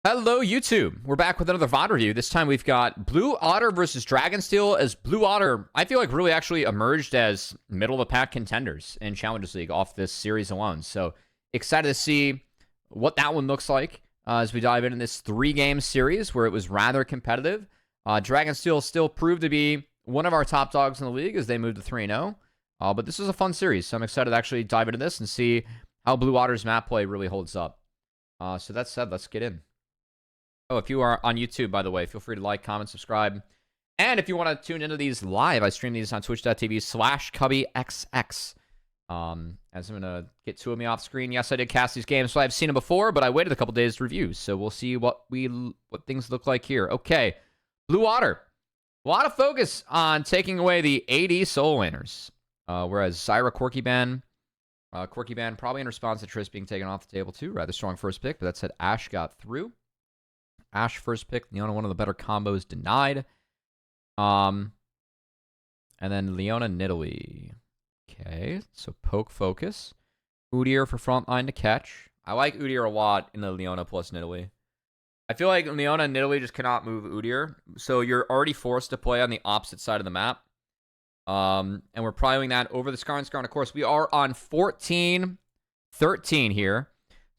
Hello, YouTube. We're back with another VoD review. This time we've got Blue Otter versus Dragonsteel, as Blue Otter, I feel like, really actually emerged as middle-of-the-pack contenders in Challengers League off this series alone. So excited to see what that one looks like as we dive into this 3-game series where it was rather competitive. Dragonsteel still proved to be one of our top dogs in the league as they moved to 3-0. But this is a fun series, so I'm excited to actually dive into this and see how Blue Otter's map play really holds up. So that said, let's get in. Oh, if you are on YouTube, by the way, feel free to like, comment, subscribe. And if you want to tune into these live, I stream these on twitch.tv/CubbyXX. As I'm going to get two of me off screen. Yes, I did cast these games, so I've seen them before, but I waited a couple days to review. So we'll see what things look like here. Okay, Blue Otter. A lot of focus on taking away the AD solo laners. Whereas Zyra Corky Ban probably in response to Triss being taken off the table too. Rather strong first pick, but that said, Ashe got through. Ashe first pick. Leona, one of the better combos, denied. And then Leona Nidalee. Okay, so poke focus. Udyr for frontline to catch. I like Udyr a lot in the Leona plus Nidalee. I feel like Leona and Nidalee just cannot move Udyr. So you're already forced to play on the opposite side of the map. And we're prioring that over the Skarner. Of course, we are on 14-13 here.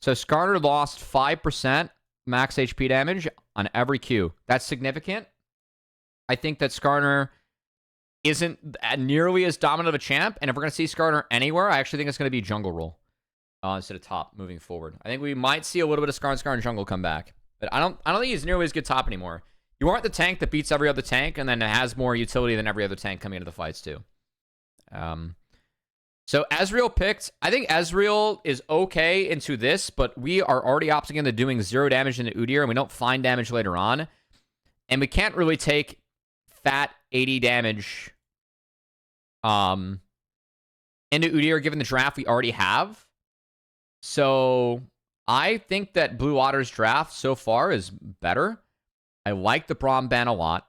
So Skarner lost 5%. Max HP damage on every Q. That's significant. I think that Skarner isn't nearly as dominant of a champ, and if we're going to see Skarner anywhere, I actually think it's going to be jungle role instead of top moving forward. I think we might see a little bit of Skarner jungle come back, but I don't think he's nearly as good top anymore. You aren't the tank that beats every other tank, and then it has more utility than every other tank coming into the fights too. So Ezreal picked. I think Ezreal is okay into this, but we are already opting into doing 0 damage into Udyr, and we don't find damage later on. And we can't really take fat 80 damage into Udyr given the draft we already have. So I think that Blue Otter's draft so far is better. I like the Braum ban a lot.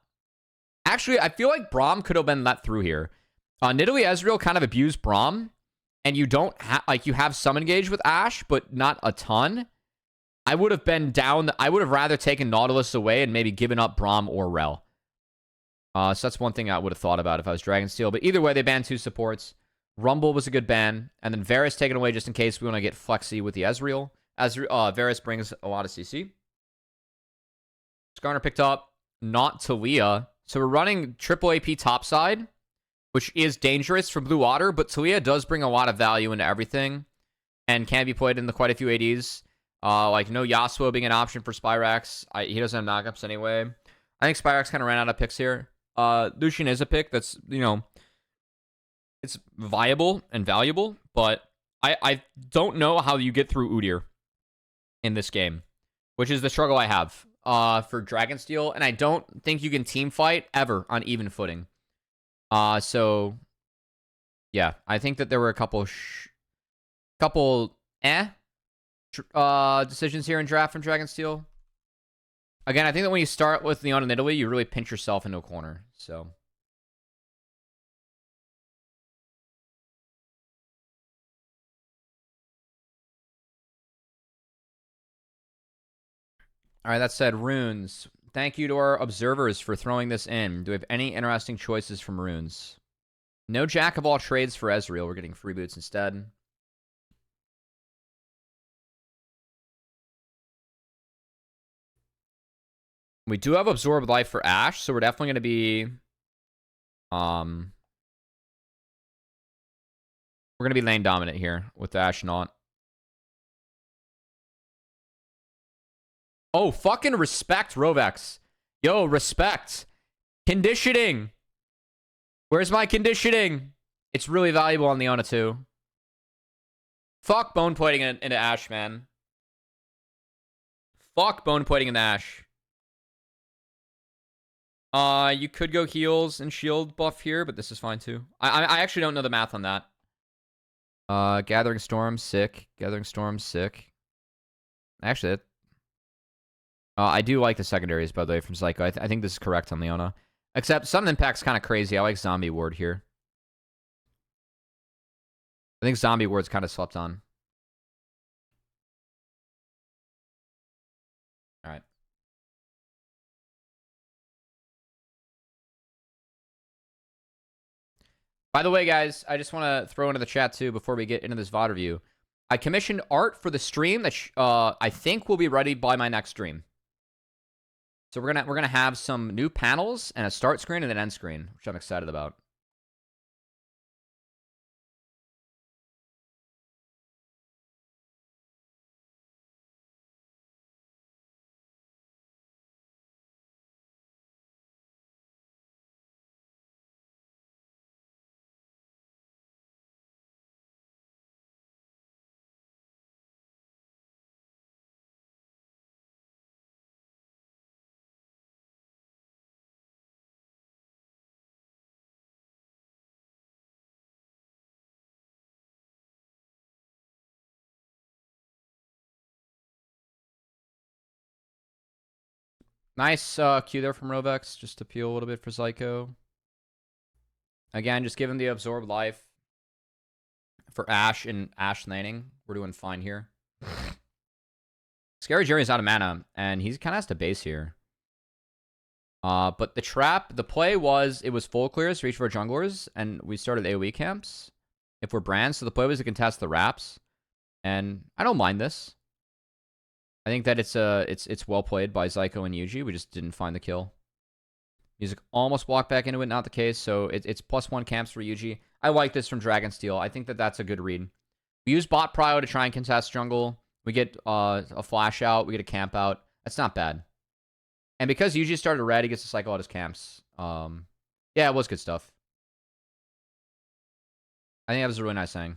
Actually, I feel like Braum could have been let through here. Nidalee Ezreal kind of abused Braum, and you don't have, you have some engage with Ashe, but not a ton. I would have been down. I would have rather taken Nautilus away and maybe given up Braum or Rel. So that's one thing I would have thought about if I was Dragonsteel. But either way, they banned 2 supports. Rumble was a good ban, and then Varus taken away just in case we want to get flexy with the Ezreal. Varus brings a lot of CC. Skarner picked up not Talia. So we're running triple AP topside, which is dangerous for Blue Otter, but Talia does bring a lot of value into everything and can be played into quite a few ADs. Like no Yasuo being an option for Spyrax. He doesn't have knockups anyway. I think Spyrax kind of ran out of picks here. Lucian is a pick that's, it's viable and valuable, but I don't know how you get through Udyr in this game, which is the struggle I have for Dragonsteel, and I don't think you can team fight ever on even footing. So yeah, I think that there were a couple decisions here in draft from Dragonsteel. Again, I think that when you start with Leona and Nidalee, you really pinch yourself into a corner. So all right, that said, runes. Thank you to our observers for throwing this in. Do we have any interesting choices from runes? No Jack of all trades for Ezreal. We're getting free boots instead. We do have Absorb Life for Ashe, so we're definitely going to be... we're going to be lane dominant here with the Astronaut. Oh, fucking respect, Rovex. Yo, respect. Conditioning. Where's my conditioning? It's really valuable on Leona too. Fuck bone plating into Ashe, man. Fuck bone plating into Ashe. You could go heals and shield buff here, but this is fine too. I actually don't know the math on that. Gathering Storm, sick. Gathering Storm, sick. Actually, I do like the secondaries, by the way, from Psycho. I think this is correct on Leona. Except Sudden Impact's kind of crazy. I like Zombie Ward here. I think Zombie Ward's kind of slept on. Alright. By the way, guys, I just want to throw into the chat too before we get into this VoD review. I commissioned art for the stream that I think will be ready by my next stream. So we're gonna have some new panels and a start screen and an end screen, which I'm excited about. Nice Q there from Rovex, just to peel a little bit for Psycho. Again, just give him the absorb life for Ash and Ash Laning. We're doing fine here. Scary Jerry's out of mana, and he kind of has to base here. But the play was, it was full clears, reach for junglers, and we started AoE camps. If we're Brand, so the play was to contest the wraps. And I don't mind this. I think that it's well played by Zyko and Yuji. We just didn't find the kill. Music almost walked back into it, not the case. So it's +1 camps for Yuji. I like this from Dragonsteel. I think that that's a good read. We use bot prio to try and contest jungle. We get a flash out. We get a camp out. That's not bad. And because Yuji started red, he gets to cycle out his camps. Yeah, it was good stuff. I think that was a really nice thing.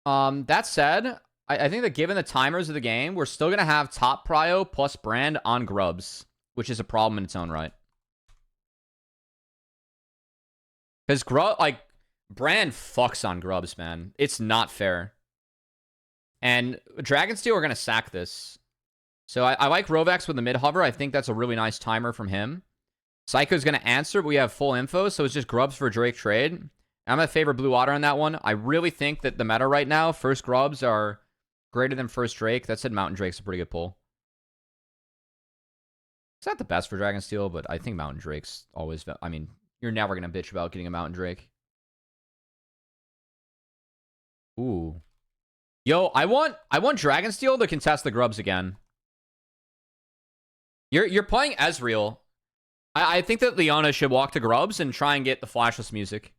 That said, I think that given the timers of the game, we're still going to have top prio plus Brand on Grubs, which is a problem in its own right. Because Brand fucks on Grubs, man. It's not fair. And Dragonsteel are going to sack this. So I like Rovex with the mid hover. I think that's a really nice timer from him. Psycho's going to answer, but we have full info, so it's just Grubs for Drake trade. I'm going to favor Blue Water on that one. I really think that the meta right now, first Grubs are greater than first Drake. That said, Mountain Drake's a pretty good pull. It's not the best for Dragonsteel, but I think Mountain Drake's always... I mean, you're never going to bitch about getting a Mountain Drake. Ooh. Yo, I want Dragonsteel to contest the Grubs again. You're playing Ezreal. I think that Leona should walk to Grubs and try and get the flashless music.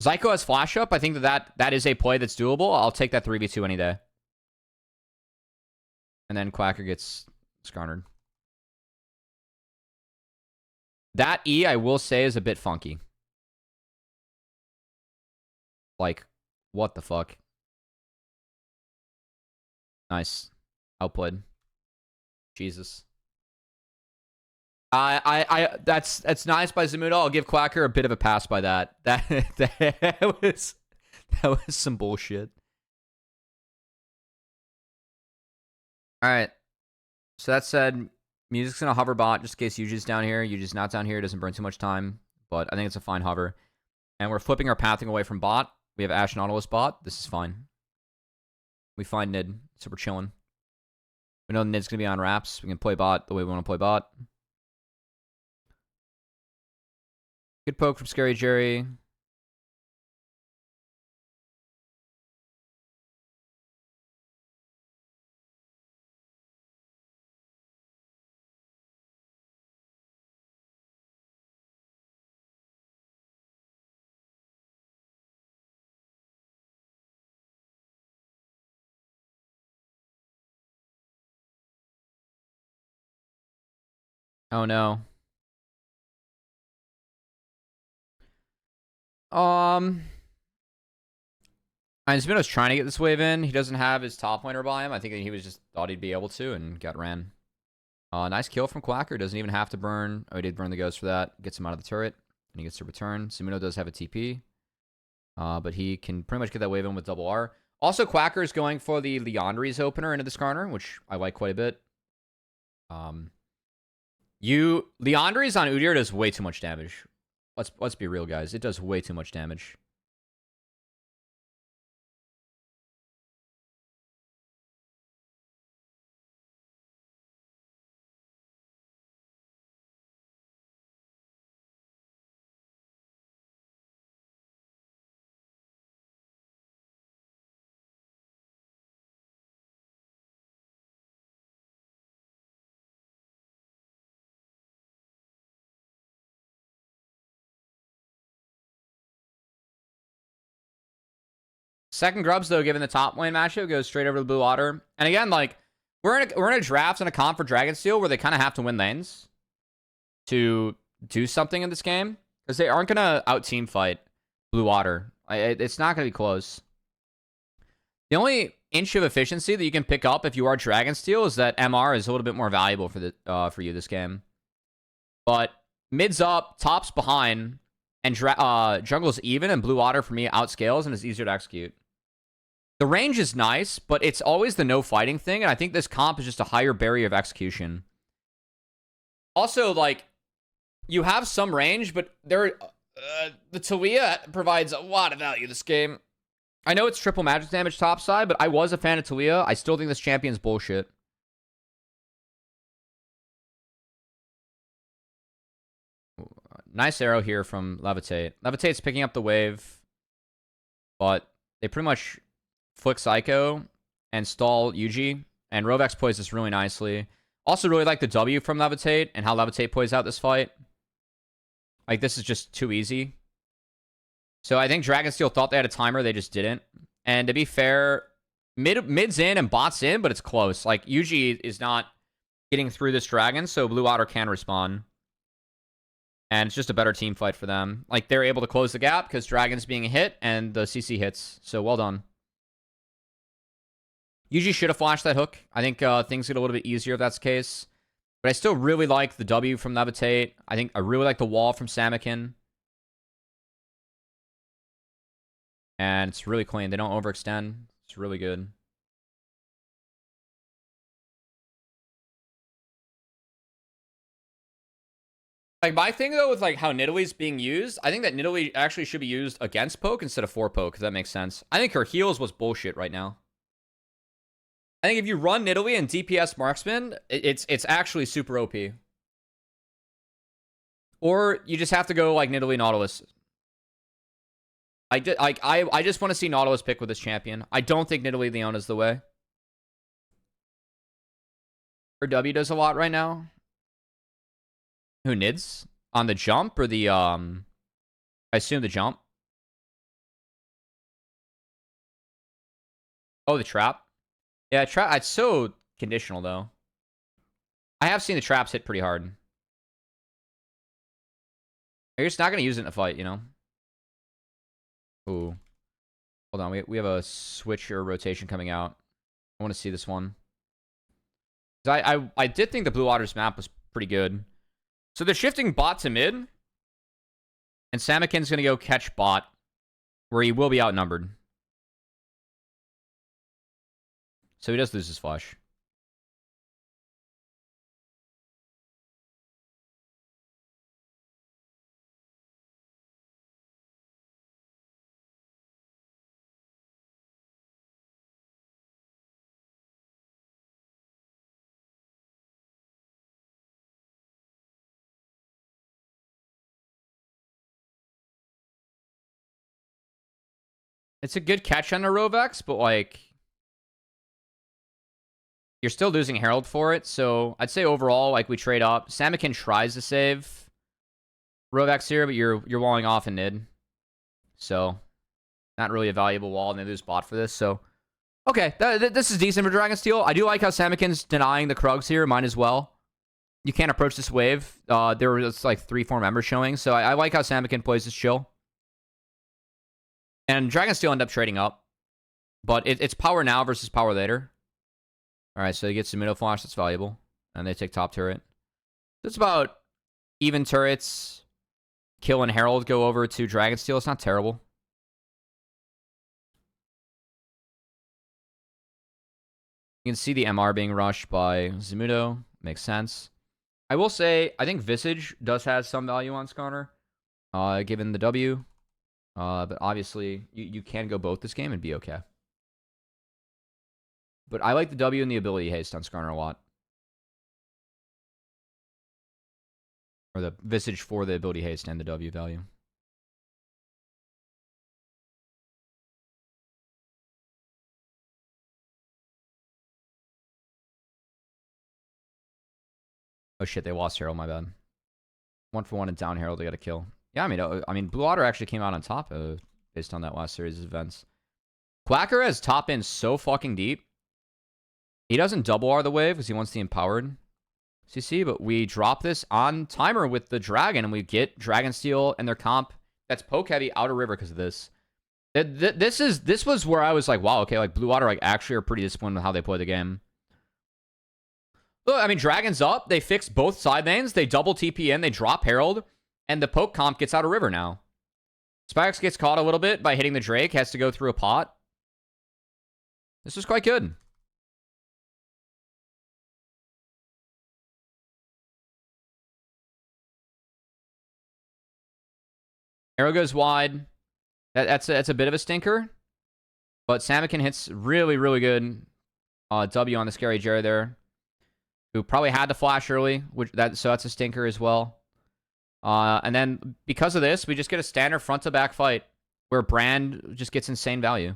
Zyko has flash up. I think that is a play that's doable. I'll take that 3v2 any day. And then Quacker gets skarnered. That E, I will say, is a bit funky. Like, what the fuck? Nice. Outplayed. Jesus. That's nice by Zamuda. I'll give Quacker a bit of a pass by that. That was some bullshit. All right. So that said, music's gonna hover bot just in case Yuji's down here. Yuji's not down here. It doesn't burn too much time, but I think it's a fine hover. And we're flipping our pathing away from bot. We have Ashe Nautilus bot. This is fine. We find Nid, so we're chilling. We know Nid's gonna be on wraps. We can play bot the way we want to play bot. Good poke from Scary Jerry. Oh no. Zumuno's trying to get this wave in. He doesn't have his top laner by him. I think he was just thought he'd be able to and got ran. Nice kill from Quacker. Doesn't even have to burn. Oh, he did burn the ghost for that. Gets him out of the turret. And he gets to return. Zumuno does have a TP. But he can pretty much get that wave in with double R. Also, Quacker is going for the Leandry's opener into this corner, which I like quite a bit. Leandry's on Udyr does way too much damage. Let's be real, guys. It does way too much damage. Second Grubs, though, given the top lane matchup, goes straight over the Blue Water. And again, like, we're in a draft and a comp for Dragonsteel where they kind of have to win lanes to do something in this game. Because they aren't going to out-team fight Blue Water. It's not going to be close. The only inch of efficiency that you can pick up if you are Dragonsteel is that MR is a little bit more valuable for you this game. But mid's up, top's behind, and jungle's even, and Blue Water for me outscales and is easier to execute. The range is nice, but it's always the no fighting thing, and I think this comp is just a higher barrier of execution. Also, like, you have some range, but the Talia provides a lot of value this game. I know it's triple magic damage topside, but I was a fan of Talia. I still think this champion's bullshit. Nice arrow here from Levitate. Levitate's picking up the wave, but they pretty much flick Psycho and stall Yuji, and Rovex plays this really nicely. Also really like the W from Levitate and how Levitate plays out this fight. Like, this is just too easy. So I think Dragonsteel thought they had a timer, they just didn't. And to be fair, mid's in and bot's in, but it's close. Like, Yuji is not getting through this dragon, so Blue Water can respawn. And it's just a better team fight for them. Like, they're able to close the gap because Dragon's being hit and the CC hits. So well done. Yuji should have flashed that hook. I think things get a little bit easier if that's the case. But I still really like the W from Levitate. I really like the wall from Samakin. And it's really clean. They don't overextend. It's really good. Like, my thing, though, with, like, how Nidalee's being used, I think that Nidalee actually should be used against poke instead of for poke, if that makes sense. I think her heals was bullshit right now. I think if you run Nidalee and DPS Marksman, it's actually super OP. Or you just have to go, like, Nidalee Nautilus. I just want to see Nautilus pick with this champion. I don't think Nidalee Leona's the way. Her W does a lot right now. Who Nids? On the jump or the, I assume the jump. Oh, the trap. Yeah, trap. It's so conditional, though. I have seen the traps hit pretty hard. You're just not going to use it in a fight, you know? Ooh. Hold on. We have a switch or rotation coming out. I want to see this one. I did think the Blue Waters map was pretty good. So they're shifting bot to mid. And Samakin's going to go catch bot, where he will be outnumbered. So he does lose his flash. It's a good catch on the Rovex, but, like, you're still losing Herald for it. So I'd say overall, like, we trade up. Samakin tries to save Rovex here, but you're walling off in Nid. So not really a valuable wall, and they lose bot for this. So, okay, this is decent for Dragonsteel. I do like how Samakin's denying the Krugs here. Might as well. You can't approach this wave. There was, like, 3-4 members showing. So I like how Samakin plays this chill. And Dragonsteel end up trading up. But it's power now versus power later. Alright, so he gets the middle flash. That's valuable. And they take top turret. It's about even turrets. Kill and Herald go over to Dragonsteel. It's not terrible. You can see the MR being rushed by Zamudo. Makes sense. I will say, I think Visage does have some value on Skarner. Given the W. But obviously, you can go both this game and be okay. But I like the W and the ability haste on Skarner a lot. Or the Visage for the ability haste and the W value. Oh shit, they lost Herald, my bad. 1-for-1 and down Herald, they got a kill. Yeah, I mean, Blue Water actually came out on top based on that last series of events. Quacker has top in so fucking deep. He doesn't double R the wave because he wants the empowered CC, but we drop this on timer with the dragon, and we get Dragon Steel and their comp that's poke heavy outer river because of this. This was where I was like, wow, okay, like Blue Water like actually are pretty disciplined with how they play the game. Look, I mean, Dragon's up. They fix both side lanes. They double TP in. They drop Herald, and the poke comp gets outer river now. Spikes gets caught a little bit by hitting the Drake. Has to go through a pot. This is quite good. Arrow goes wide. That's a bit of a stinker. But Samakin hits really, really good. W on the Scary Jerry there. Who probably had to flash early. So that's a stinker as well. And then because of this, we just get a standard front-to-back fight. Where Brand just gets insane value.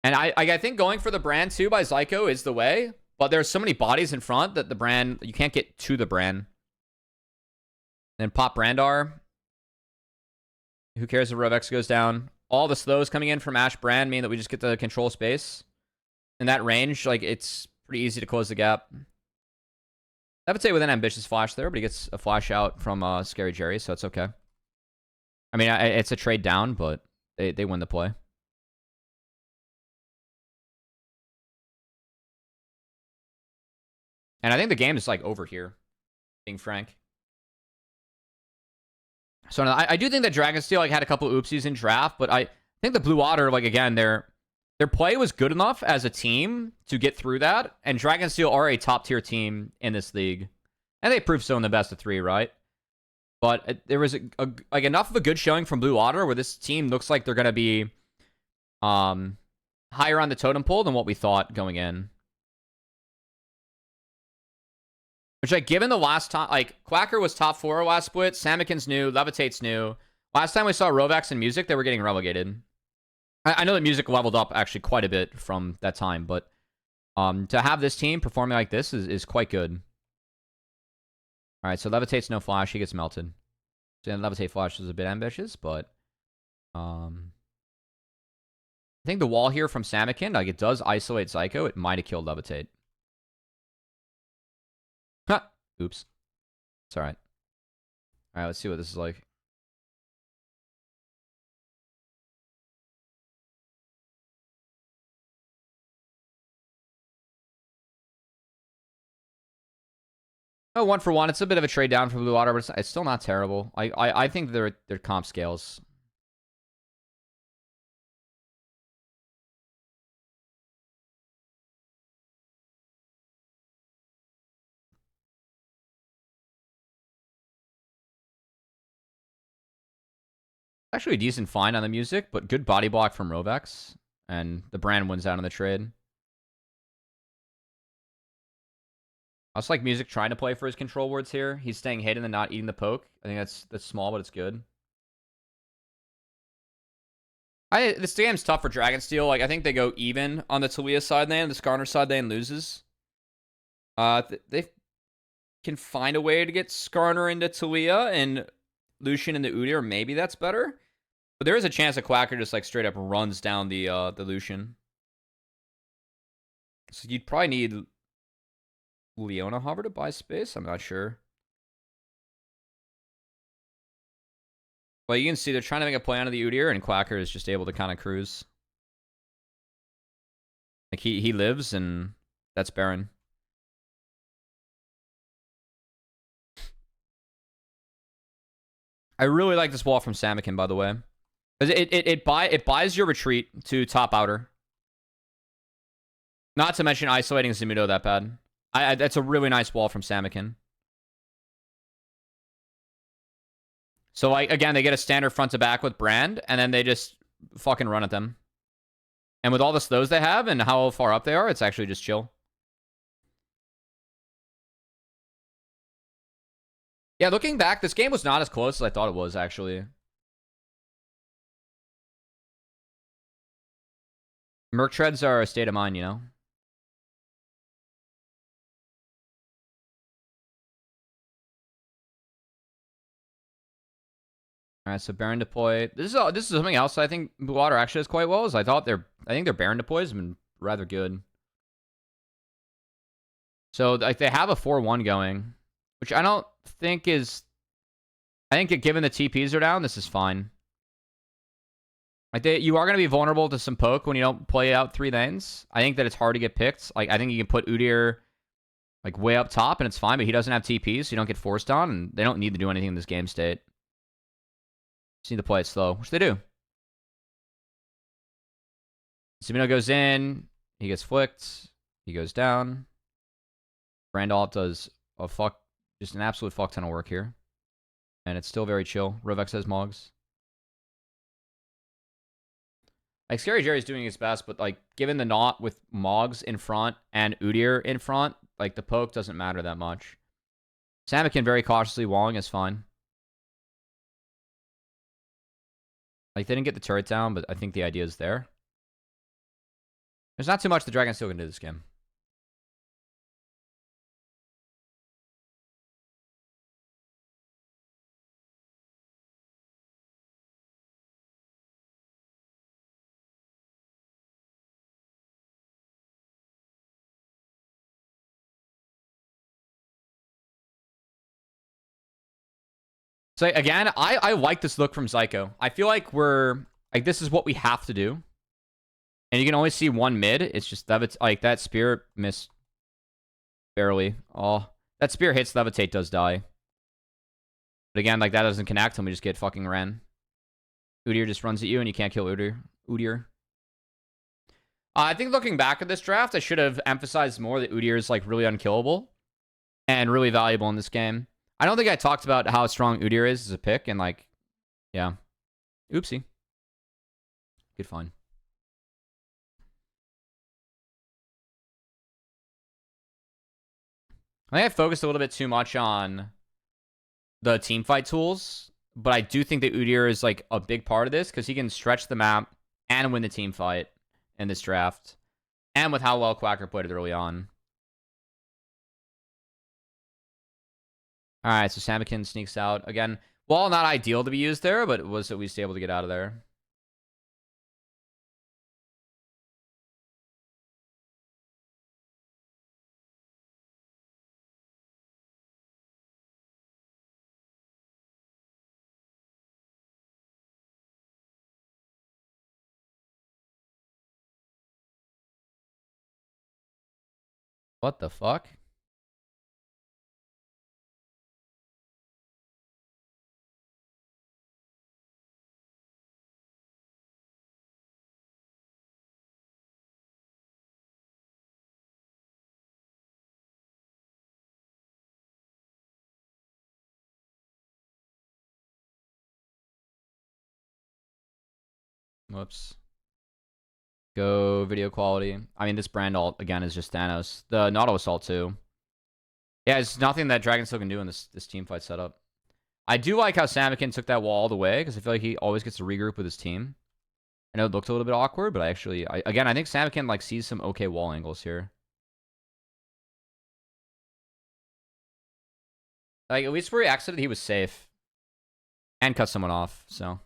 And I think going for the Brand too by Zyko is the way. But there's so many bodies in front that the Brand... You can't get to the Brand. Then pop Brandar. Who cares if Rovex goes down? All the slows coming in from Ash Brand mean that we just get to control space. In that range, like, it's pretty easy to close the gap. I would say with an ambitious flash there, but he gets a flash out from Scary Jerry, so it's okay. I mean, it's a trade down, but they win the play. And I think the game is, like, over here, being frank. So I do think that Dragonsteel like had a couple oopsies in draft, but I think the Blue Water, like, again, their play was good enough as a team to get through that, and Dragonsteel are a top-tier team in this league. And they proved so in the best of 3, right? But there was like enough of a good showing from Blue Water where this team looks like they're going to be higher on the totem pole than what we thought going in. Which, like, given the last time, like, Quacker was top 4 last split, Samakin's new, Levitate's new. Last time we saw Rovax and Music, they were getting relegated. I know that Music leveled up actually quite a bit from that time, but to have this team performing like this is quite good. Alright, so Levitate's no flash, he gets melted. So then Levitate flash was a bit ambitious, but I think the wall here from Samakin, like, it does isolate Zyko. It might have killed Levitate. Huh. Oops. It's alright. Alright, let's see what this is like. Oh, 1-for-1. It's a bit of a trade down for Blue Water, but it's still not terrible. I think their comp scales. Actually a decent find on the Music, but good body block from Rovex. And the Brand wins out on the trade. I also like Music trying to play for his control wards here. He's staying hidden and not eating the poke. I think that's small, but it's good. This game's tough for Dragonsteel. Like, I think they go even on the Talia side lane. The Skarner side lane loses. They can find a way to get Skarner into Talia and Lucian into Udyr. Maybe that's better. But there is a chance that Quacker just, like, straight up runs down the Lucian. So you'd probably need Leona Hover to buy space? I'm not sure. Well, you can see they're trying to make a play onto the Udyr, and Quacker is just able to kind of cruise. Like, he lives, and that's Baron. I really like this wall from Samakin, by the way. It buys your retreat to top outer. Not to mention isolating Zumudo that bad. That's a really nice wall from Samakin. So, like, again, they get a standard front to back with Brand, and then they just fucking run at them. And with all the slows they have and how far up they are, it's actually just chill. Yeah, looking back, this game was not as close as I thought it was, actually. Merc treads are a state of mind, you know? All right, so Baron deploy. This is something else I think Blue Water actually does quite well. Is I think their Baron deploys have been rather good. So like they have a 4-1 going, which I don't think is. I think that given the TPs are down, this is fine. Like you are going to be vulnerable to some poke when you don't play out 3 lanes. I think that it's hard to get picked. Like I think you can put Udyr like way up top and it's fine, but he doesn't have TPs, so you don't get forced on, and they don't need to do anything in this game state. Just need to play it slow, which they do. Sabino goes in, he gets flicked, he goes down. Randolph does just an absolute fuck ton of work here. And it's still very chill. Rovex has Mogs. Like, Scary Jerry's doing his best, but, like, given the knot with Mogs in front and Udyr in front, like, the poke doesn't matter that much. Samakin very cautiously walling is fine. Like, they didn't get the turret down, but I think the idea is there. There's not too much the Dragon still can do this game. So, again, I like this look from Zyko. I feel like this is what we have to do. And you can only see one mid. It's just like that spear missed barely. Oh, that spear hits Levitate does die. But again, like that doesn't connect and we just get fucking Ren. Udyr just runs at you and you can't kill Udyr. I think looking back at this draft, I should have emphasized more that Udyr is like really unkillable and really valuable in this game. I don't think I talked about how strong Udyr is as a pick and like, yeah. Oopsie. Good fine. I think I focused a little bit too much on the team fight tools, but I do think that Udyr is like a big part of this because he can stretch the map and win the team fight in this draft, and with how well Quacker played it early on. All right, so Samakin sneaks out again. Well, not ideal to be used there, but was at least able to get out of there. What the fuck? Whoops. Go video quality. I mean, this brand ult, again, is just Thanos. The Nautilus ult, too. Yeah, it's nothing that Dragon still can do in this team fight setup. I do like how Samakin took that wall all the way, because I feel like he always gets to regroup with his team. I know it looked a little bit awkward, but I think Samakin, like, sees some okay wall angles here. Like, at least where he exited, he was safe. And cut someone off, so.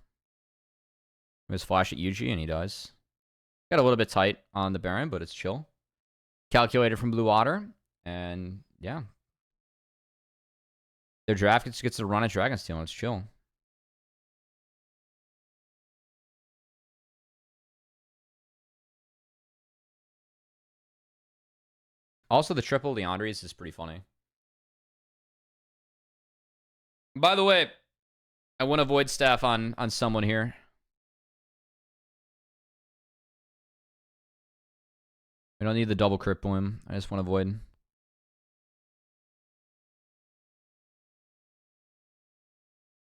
He was flash at Yuji, and he dies. Got a little bit tight on the Baron, but it's chill. Calculated from Blue Water. And, yeah. Their draft gets to run at Dragonsteel, and it's chill. Also, the triple Leandries is pretty funny. By the way, I want to avoid staff on someone here. We don't need the double crit bloom. I just want to avoid.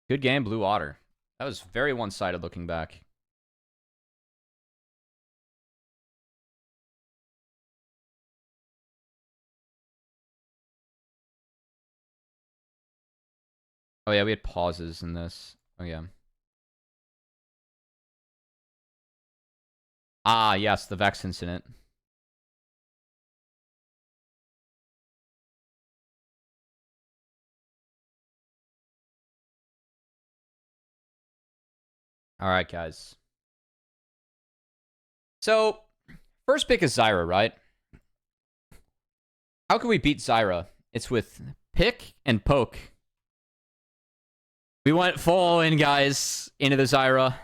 Good game, Blue Water. That was very one-sided looking back. Oh yeah, we had pauses in this. Oh yeah. Ah, yes, the Vex incident. All right, guys. So, first pick is Zyra, right? How can we beat Zyra? It's with pick and poke. We went full in, guys, into the Zyra.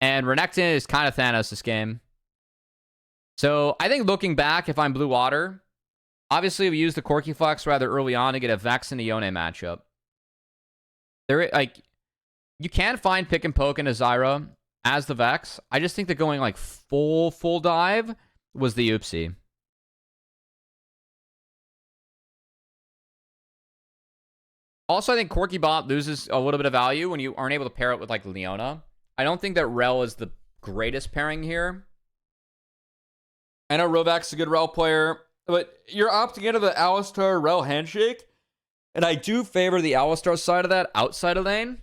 And Renekton is kind of Thanos this game. So, I think looking back, if I'm Blue Water, obviously we used the Corki Flex rather early on to get a Vex and a Yone matchup. You can find pick and poke in a Zyra as the Vex. I just think that going like full dive was the oopsie. Also, I think Corki Bot loses a little bit of value when you aren't able to pair it with like Leona. I don't think that Rel is the greatest pairing here. I know Rovak's a good Rel player, but you're opting into the Alistar Rel handshake. And I do favor the Alistar side of that outside of lane,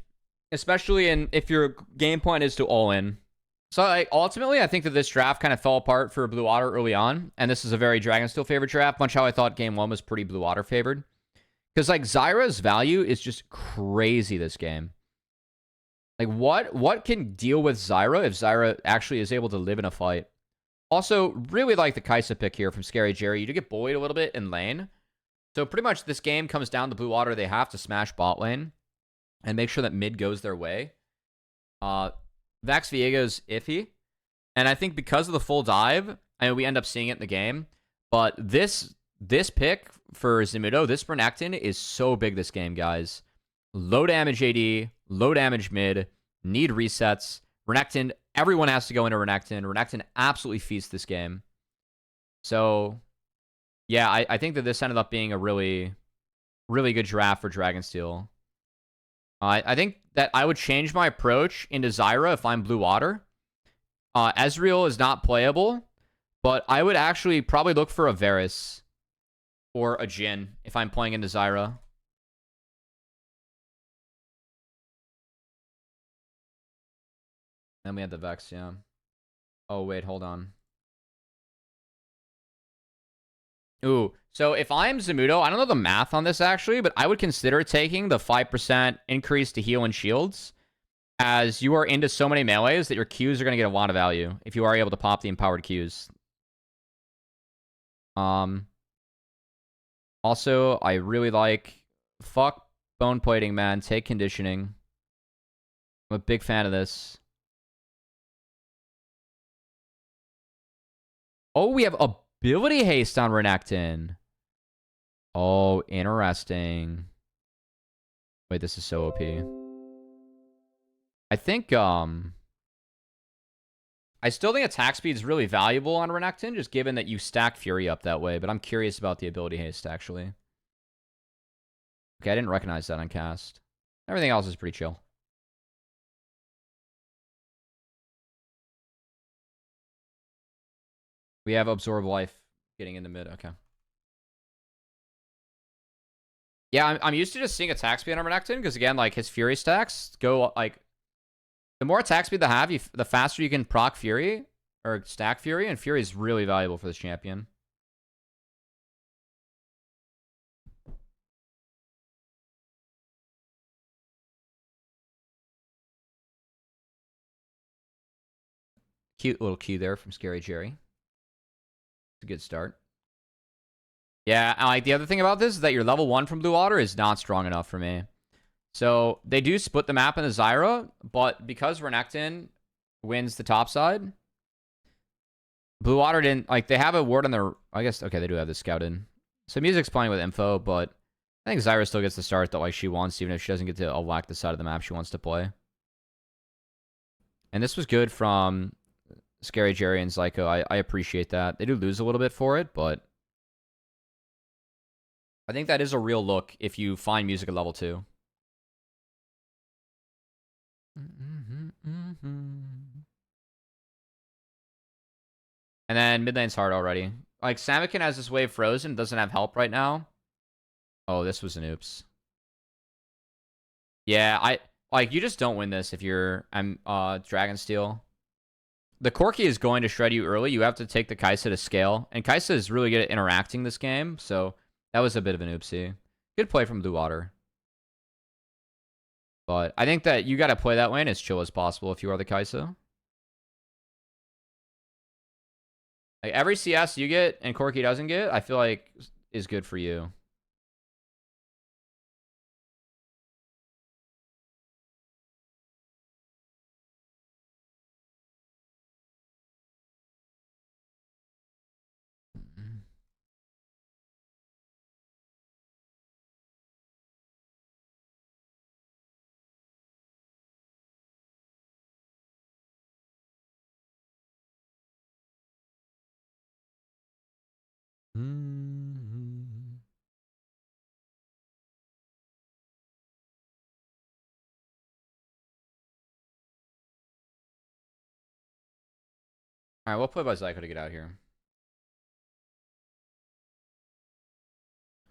especially if your game plan is to all in. So ultimately, I think that this draft kind of fell apart for Blue Water early on. And this is a very Dragonsteel favored draft, much how I thought game 1 was pretty Blue Water favored. Because like Zyra's value is just crazy this game. Like what can deal with Zyra if Zyra actually is able to live in a fight? Also, really like the Kai'Sa pick here from Scary Jerry. You do get bullied a little bit in lane. So pretty much this game comes down to Blue Water. They have to smash bot lane and make sure that mid goes their way. Vax Viego's iffy. And I think because of the full dive, I mean, we end up seeing it in the game. But this pick for Zamudo, this Renekton is so big this game, guys. Low damage AD, low damage mid, need resets. Renekton, everyone has to go into Renekton. Renekton absolutely feasts this game. So, yeah, I think that this ended up being a really, really good draft for Dragonsteel. I think that I would change my approach into Zyra if I'm Blue Water. Ezreal is not playable, but I would actually probably look for a Varus or a Jhin if I'm playing into Zyra. Then we had the Vex, yeah. Oh, wait, hold on. Ooh, so if I'm Zamudo, I don't know the math on this actually, but I would consider taking the 5% increase to heal and shields, as you are into so many melees that your Qs are going to get a lot of value if you are able to pop the empowered Qs. Also, I really like... Fuck bone plating, man. Take conditioning. I'm a big fan of this. Oh, we have ability haste on Renekton. Oh, interesting. Wait, this is so OP. I think, I still think attack speed is really valuable on Renekton, just given that you stack Fury up that way, but I'm curious about the ability haste, actually. Okay, I didn't recognize that on cast. Everything else is pretty chill. We have Absorb Life getting in the mid. Okay. Yeah, I'm used to just seeing attack speed on Renekton, because again, like, his Fury stacks go, like... The more attack speed they have, the faster you can proc Fury, or stack Fury, and Fury is really valuable for this champion. Cute little Q there from Scary Jerry. It's a good start. Yeah, like, the other thing about this is that your level 1 from Blue Water is not strong enough for me. So, they do split the map in the Zyra, but because Renekton wins the top side, Blue Water didn't... Like, they have a ward on their... I guess, okay, they do have this scouted. So, Music's playing with info, but I think Zyra still gets the start that, like, she wants, even if she doesn't get to elect the side of the map she wants to play. And this was good from Scary Jerry and Zyko. I appreciate that. They do lose a little bit for it, but I think that is a real look if you find Music at level 2. And then mid lane's hard already. Like, Samakin has this wave frozen, doesn't have help right now. Oh, this was an oops. Yeah, you just don't win this if you're Dragonsteel. The Corki is going to shred you early. You have to take the Kai'Sa to scale. And Kai'Sa is really good at interacting this game, so that was a bit of an oopsie. Good play from Blue Water. But I think that you got to play that lane as chill as possible if you are the Kai'Sa. Like every CS you get and Corki doesn't get, I feel like is good for you. All right, we'll play by Zyko to get out here.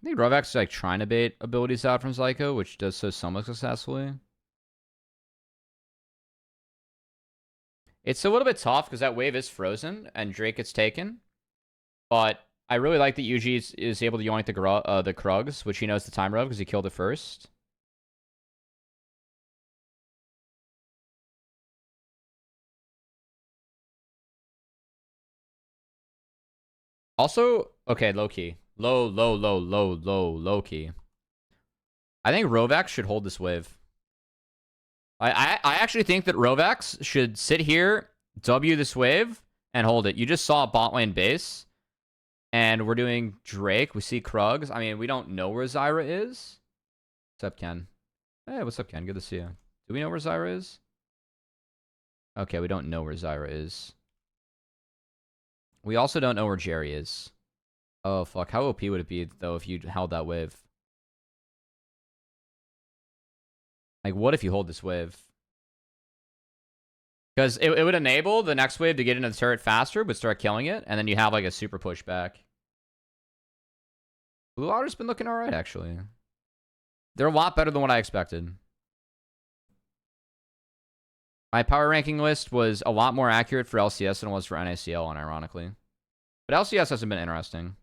I think Rovax is like trying to bait abilities out from Zyko, which does so somewhat successfully. It's a little bit tough because that wave is frozen and Drake gets taken. But I really like that UG is able to yoink the Krugs, which he knows the timer of because he killed it first. Also, okay, low key. Low key. I think Rovax should hold this wave. I actually think that Rovax should sit here, W this wave, and hold it. You just saw bot lane base. And we're doing Drake. We see Krugs. I mean, we don't know where Zyra is. What's up, Ken? Hey, what's up, Ken? Good to see you. Do we know where Zyra is? Okay, we don't know where Zyra is. We also don't know where Jerry is. Oh, fuck. How OP would it be, though, if you held that wave? Like, what if you hold this wave? Because it would enable the next wave to get into the turret faster, but start killing it, and then you have, like, a super pushback. Blue Otter's been looking alright, actually. They're a lot better than what I expected. My power ranking list was a lot more accurate for LCS than it was for NACL, unironically. But LCS hasn't been interesting.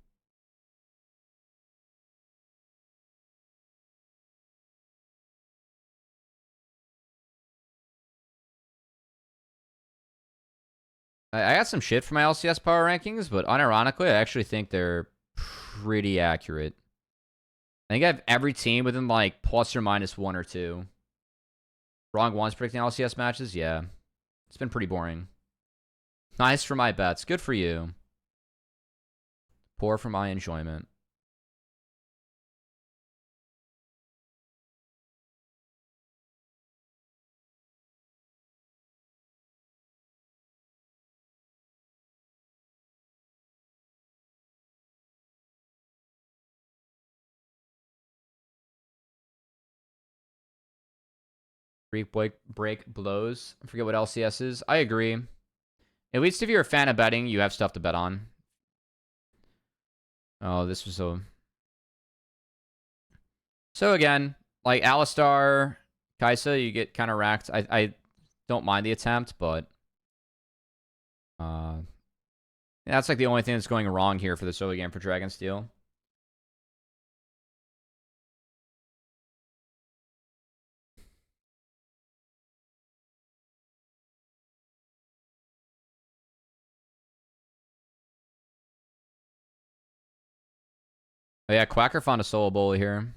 I got some shit for my LCS power rankings, but unironically, I actually think they're pretty accurate. I think I have every team within like plus or minus 1 or 2. Wrong ones predicting LCS matches? Yeah. It's been pretty boring. Nice for my bets. Good for you. Poor for my enjoyment. Break blows. I forget what LCS is. I agree. At least if you're a fan of betting, you have stuff to bet on. Oh, this was so... So again, like Alistar, Kai'Sa, you get kind of racked. I don't mind the attempt, but... yeah, that's like the only thing that's going wrong here for this early game for Dragonsteel. Oh yeah, Quacker found a solo bully here.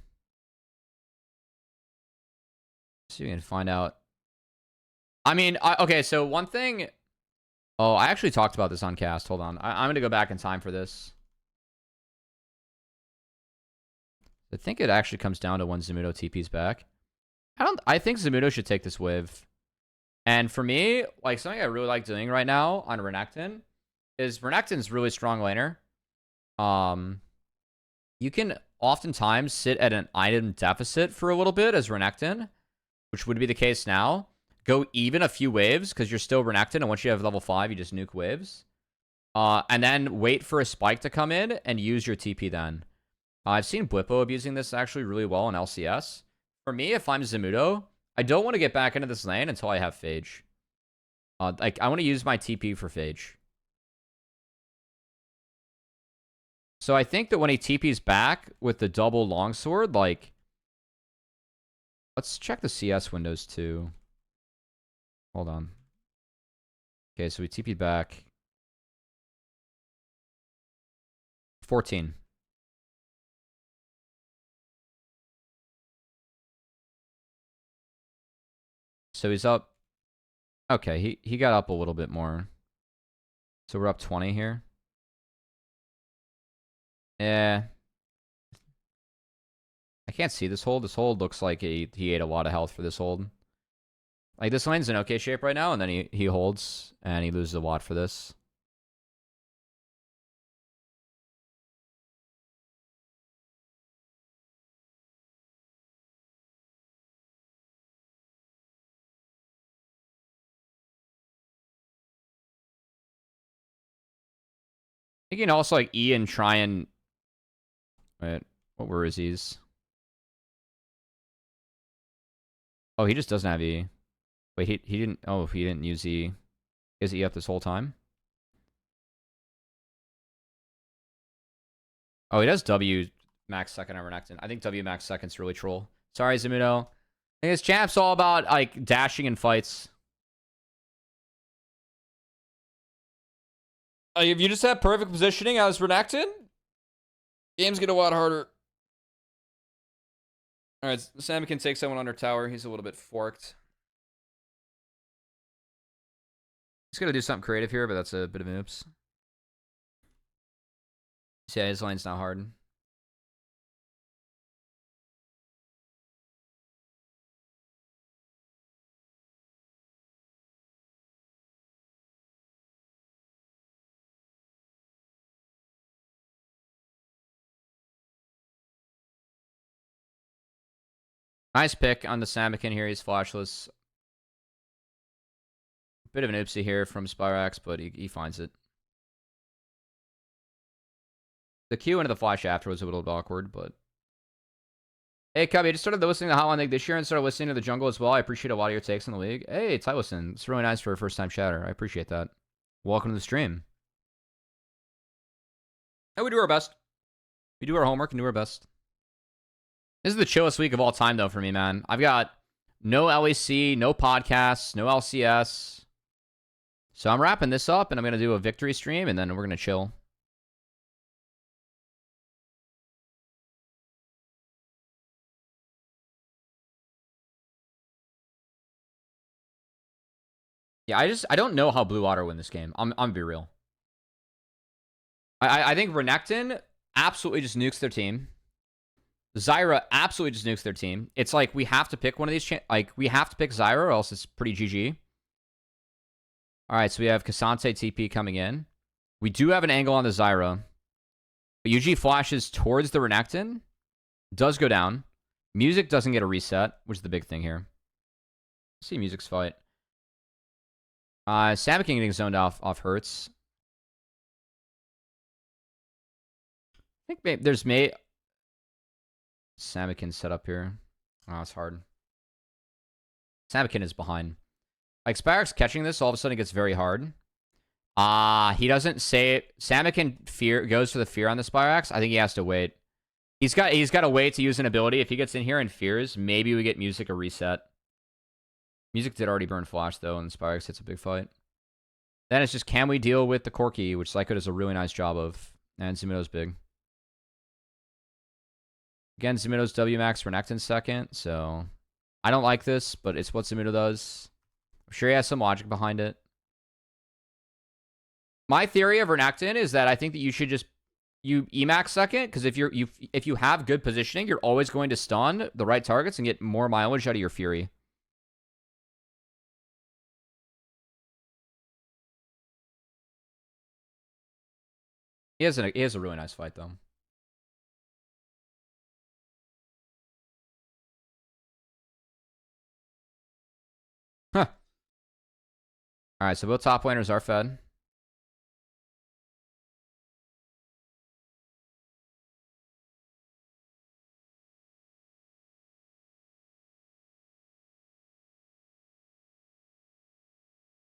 See if we can find out. I mean, okay, so one thing... Oh, I actually talked about this on cast. Hold on. I'm going to go back in time for this. I think it actually comes down to when Zamudo TP's back. I think Zamudo should take this wave. And for me, like something I really like doing right now on Renekton is Renekton's really strong laner. You can oftentimes sit at an item deficit for a little bit as Renekton, which would be the case now. Go even a few waves because you're still Renekton, and once you have level 5, you just nuke waves. And then wait for a spike to come in and use your TP then. I've seen Blippo abusing this actually really well in LCS. For me, if I'm Zamudo, I don't want to get back into this lane until I have Phage. Like, I want to use my TP for Phage. So I think that when he TP's back with the double longsword, like... Let's check the CS windows too. Hold on. Okay, so we TP'd back. 14. So he's up. Okay, he got up a little bit more. So we're up 20 here. Yeah. I can't see this hold. This hold looks like he ate a lot of health for this hold. Like, this lane's in okay shape right now, and then he holds, and he loses a lot for this. I think you can also, like, E and try and... Wait, what were his E's? Oh, he just doesn't have E. Wait, he didn't... Oh, he didn't use E. He has E up this whole time? Oh, he does W max second on Renekton. I think W max second's really troll. Sorry, Zamuno. I think this champ's all about, like, dashing in fights. If you just have perfect positioning as Renekton, games get a lot harder. Alright, Sam can take someone under tower. He's a little bit forked. He's gonna do something creative here, but that's a bit of an oops. So yeah, his lane's not hard. Nice pick on the Samikin here. He's flashless. Bit of an oopsie here from Spyrax, but he finds it. The Q into the flash after was a little awkward, but... Hey, Cubby, I just started listening to Hotline League this year and started listening to the Jungle as well. I appreciate a lot of your takes on the league. Hey, Tylison. It's really nice for a first-time chatter. I appreciate that. Welcome to the stream. Hey, we do our best. We do our homework and do our best. This is the chillest week of all time, though, for me, man. I've got no LEC, no podcasts, no LCS. So I'm wrapping this up, and I'm going to do a victory stream, and then we're going to chill. Yeah, I don't know how Blue Water win this game. I'm gonna be real. I think Renekton absolutely just nukes their team. Zyra absolutely just nukes their team. It's like we have to pick one of these. We have to pick Zyra, or else it's pretty GG. All right, so we have Cassante TP coming in. We do have an angle on the Zyra. But UG flashes towards the Renekton. Does go down. Music doesn't get a reset, which is the big thing here. Let's see Music's fight. Samikin getting zoned off Hurts. I think maybe there's Samikin set up here. Oh, it's hard. Samikin is behind. Like, Spyrax catching this, all of a sudden it gets very hard. He doesn't say it. Samikin goes for the fear on the Spyrax. I think he has to wait. He's got to wait to use an ability. If he gets in here and fears, maybe we get Music a reset. Music did already burn Flash, though, and Spyrax hits a big fight. Then it's just, can we deal with the Corki, which Psycho does a really nice job of. And Zumuto's big. Again, Zumuto's W max Renekton second, so... I don't like this, but it's what Zumuto does. I'm sure he has some logic behind it. My theory of Renekton is that I think that you should just... You Emax second, because if you have good positioning, you're always going to stun the right targets and get more mileage out of your Fury. He has a really nice fight, though. Huh. Alright, so both top laners are fed.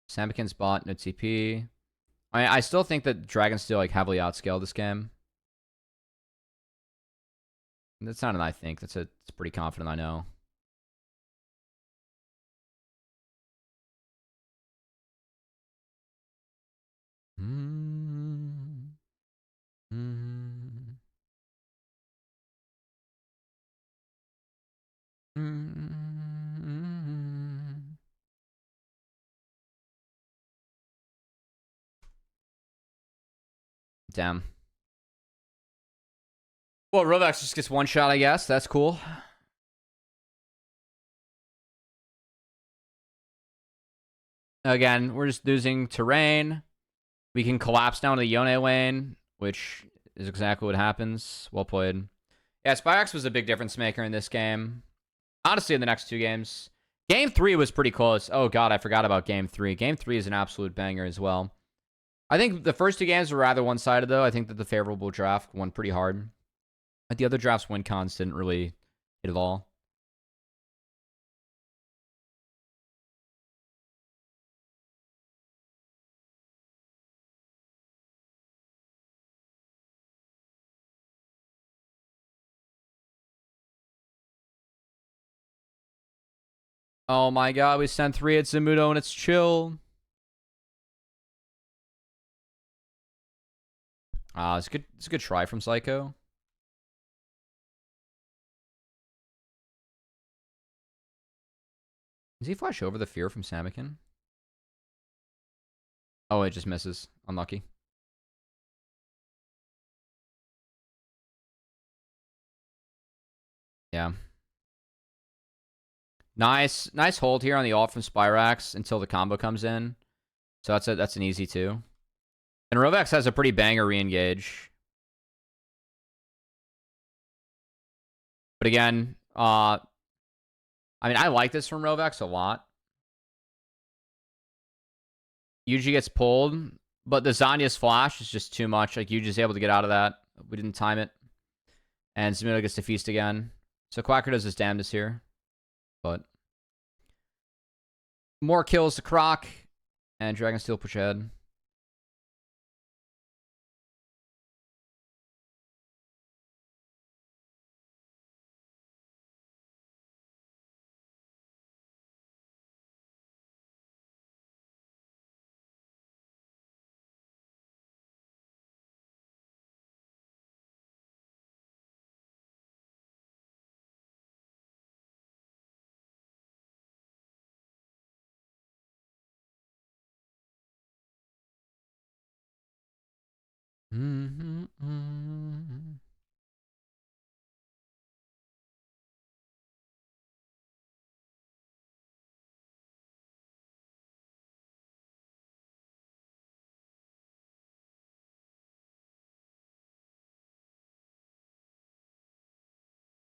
Samikin's bot, no TP. I still think that Dragonsteel like heavily outscaled this game. That's not an I think. It's pretty confident I know. Damn. Well, Rovex just gets one shot, I guess. That's cool. Again, we're just losing terrain. We can collapse down to the Yone lane, which is exactly what happens. Well played. Yeah, Spyrax was a big difference maker in this game. Honestly, in the next two games. Game 3 was pretty close. Oh, God, I forgot about Game 3. Game 3 is an absolute banger as well. I think the first two games were rather one-sided, though. I think that the favorable draft won pretty hard. But the other drafts win cons didn't really hit at all. Oh my god, we sent 3 at Zamudo and it's chill. It's good. It's a good try from Psycho. Does he flash over the fear from Samakin? Oh, it just misses. Unlucky. Yeah. Nice hold here on the ult from Spyrax until the combo comes in. So that's an easy 2. And Rovex has a pretty banger re-engage. But again, I mean, I like this from Rovex a lot. Yuji gets pulled, but the Zanya's flash is just too much. Like, Yuji's able to get out of that. We didn't time it. And Zamudo gets to feast again. So Quacker does his damnedest here. But more kills to Croc. And Dragonsteel push ahead.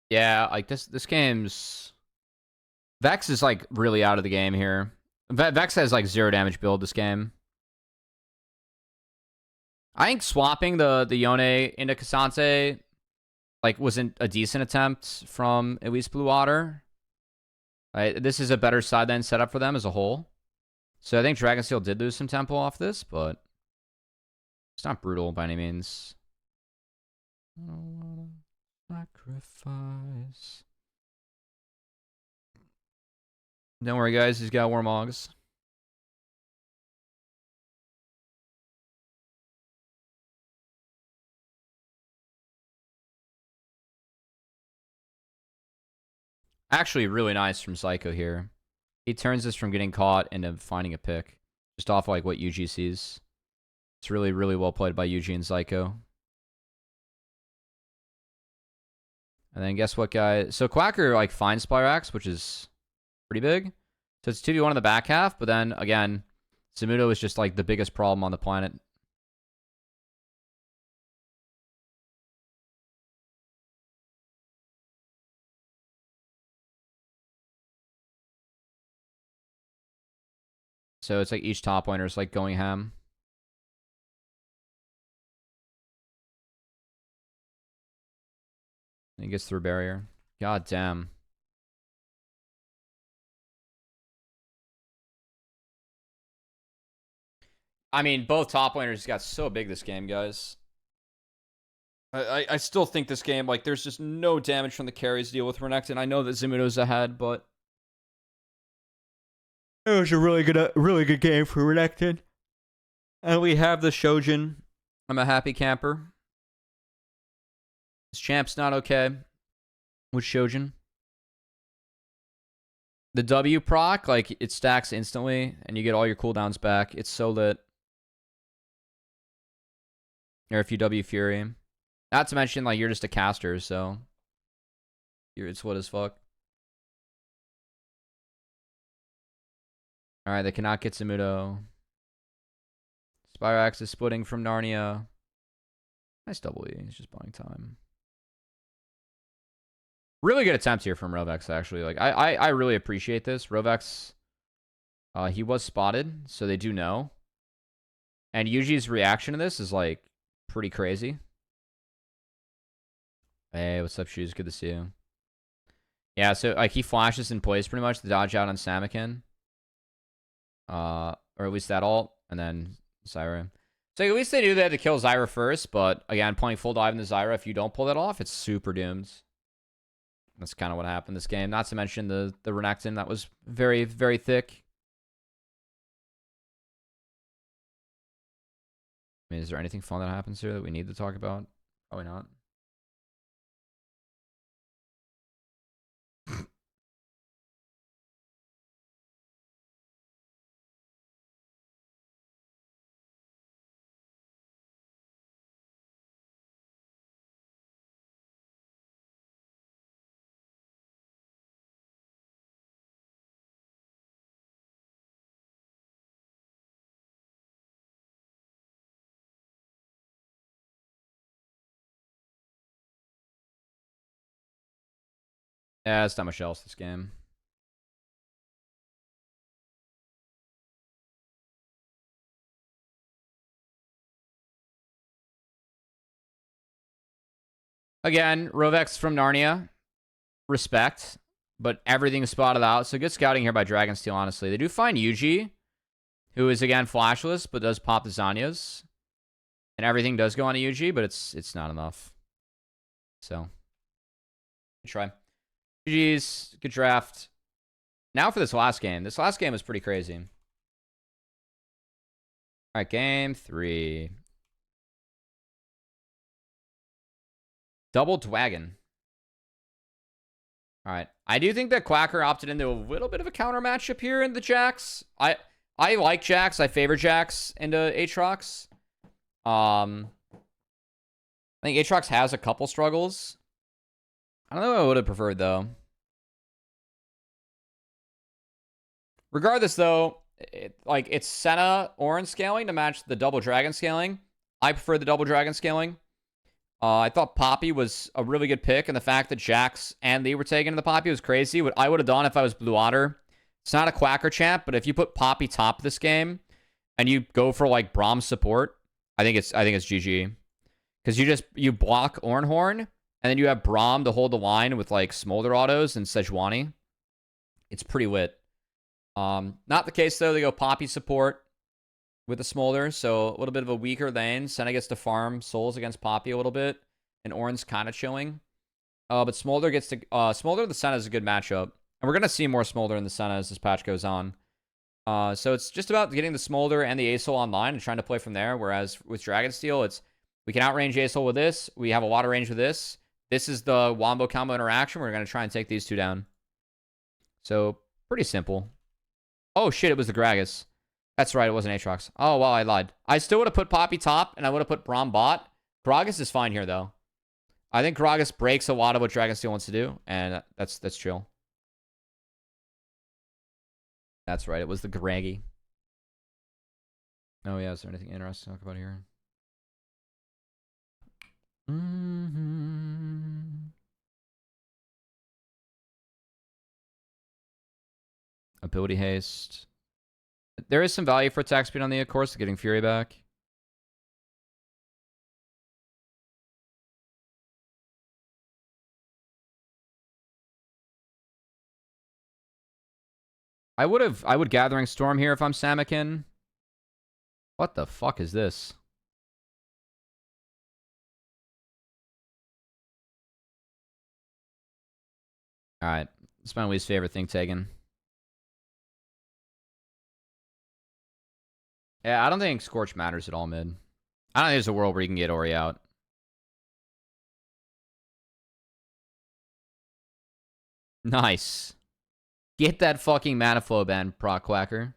Yeah, like this game's... Vex is like really out of the game here. Vex has like 0 damage build this game. I think swapping the Yone into Kasante like wasn't a decent attempt from at least Blue Water. Right, this is a better side lane setup for them as a whole. So I think Dragonsteel did lose some tempo off this, but it's not brutal by any means. Sacrifice. Don't worry, guys. He's got Warmogs. Actually, really nice from Psycho here. He turns this from getting caught into finding a pick. Just off like what Yuji sees. It's really, really well played by Yuji and Psycho. And then guess what, guys? So Quacker like finds Spyrax, which is pretty big. So it's 2v1 in the back half, but then again, Zamudo is just like the biggest problem on the planet. So it's like each top laner is like going ham. And he gets through barrier. God damn. I mean, both top laners got so big this game, guys. I still think this game, like, there's just no damage from the carries to deal with Renekton. I know that Zamudo's ahead, but it was a really good game for Renekton. And we have the Shojin. I'm a happy camper. This champ's not okay with Shojin. The W proc, like, it stacks instantly, and you get all your cooldowns back. It's so lit. Or if you W Fury. Not to mention, like, you're just a caster, so it's what as fuck. Alright, they cannot get Samuto. Spyrax is splitting from Narnia. Nice double E. He's just buying time. Really good attempt here from Rovex, actually. Like, I really appreciate this. Rovex, he was spotted, so they do know. And Yuji's reaction to this is, like, pretty crazy. Hey, what's up, Shoes? Good to see you. Yeah, so, like, he flashes in place pretty much to dodge out on Samakin. Or at least that ult, and then Zyra. So at least they knew they had to kill Zyra first, but again, playing full dive into Zyra, if you don't pull that off, it's super doomed. That's kind of what happened this game. Not to mention the Renekton that was very, very thick. I mean, is there anything fun that happens here that we need to talk about? Probably not. Yeah, it's not much else this game. Again, Rovex from Narnia. Respect. But everything's spotted out. So good scouting here by DragonSteel, honestly. They do find Yuji, who is, again, flashless, but does pop the Zanyas. And everything does go on to Yuji, but it's not enough. So, good try. GG's. Good draft. Now for this last game. This last game was pretty crazy. All right, game 3. Double Dwagon. All right. I do think that Quacker opted into a little bit of a counter matchup here in the Jax. I like Jax. I favor Jax into Aatrox. I think Aatrox has a couple struggles. I don't know what I would have preferred, though. Regardless, though, it's Senna Orange scaling to match the double Dragon scaling. I prefer the double Dragon scaling. I thought Poppy was a really good pick, and the fact that Jax and Lee were taking the Poppy was crazy. What I would have done if I was Blue Otter. It's not a Quacker champ, but if you put Poppy top of this game and you go for like Braum support, I think it's GG. Because you block Ornhorn, and then you have Braum to hold the line with like Smolder autos and Sejuani. It's pretty lit. Not the case though. They go Poppy support with the Smolder, so a little bit of a weaker lane. Senna gets to farm souls against Poppy a little bit, and Orin's kind of chilling. But Smolder gets to Smolder the Senna is a good matchup, and we're gonna see more Smolder in the Senna as this patch goes on. So it's just about getting the Smolder and the Acel online and trying to play from there. Whereas with Dragonsteel, it's we can outrange Acel with this. We have a lot of range with this. This is the Wombo combo interaction. We're gonna try and take these two down. So pretty simple. Oh shit! It was the Gragas. That's right, it wasn't Aatrox. Oh, wow, I lied. I still would have put Poppy top, and I would have put Braum bot. Gragas is fine here, though. I think Gragas breaks a lot of what Dragonsteel wants to do, and that's chill. That's right, it was the Graggy. Oh, yeah, is there anything interesting to talk about here? Ability haste. There is some value for attack speed on the, of course, getting Fury back. I would Gathering Storm here if I'm Samakin. What the fuck is this? Alright. It's my least favorite thing taken. Yeah, I don't think Scorch matters at all mid. I don't think there's a world where you can get Ori out. Nice. Get that fucking mana flow ban, Proc Quacker.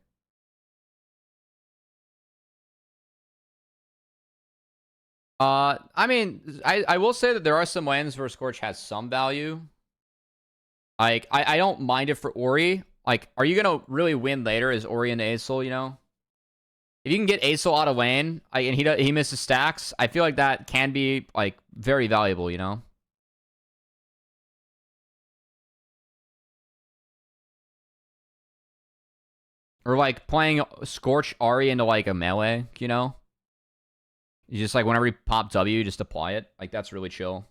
I mean, I will say that there are some lanes where Scorch has some value. Like, I don't mind it for Ori. Like, are you gonna really win later as Ori and Acel, you know? If you can get Acel out of lane, and he misses stacks, I feel like that can be, like, very valuable, you know? Or, like, playing Scorch Ahri into, like, a melee, you know? You just, like, whenever you pop W, you just apply it. Like, that's really chill.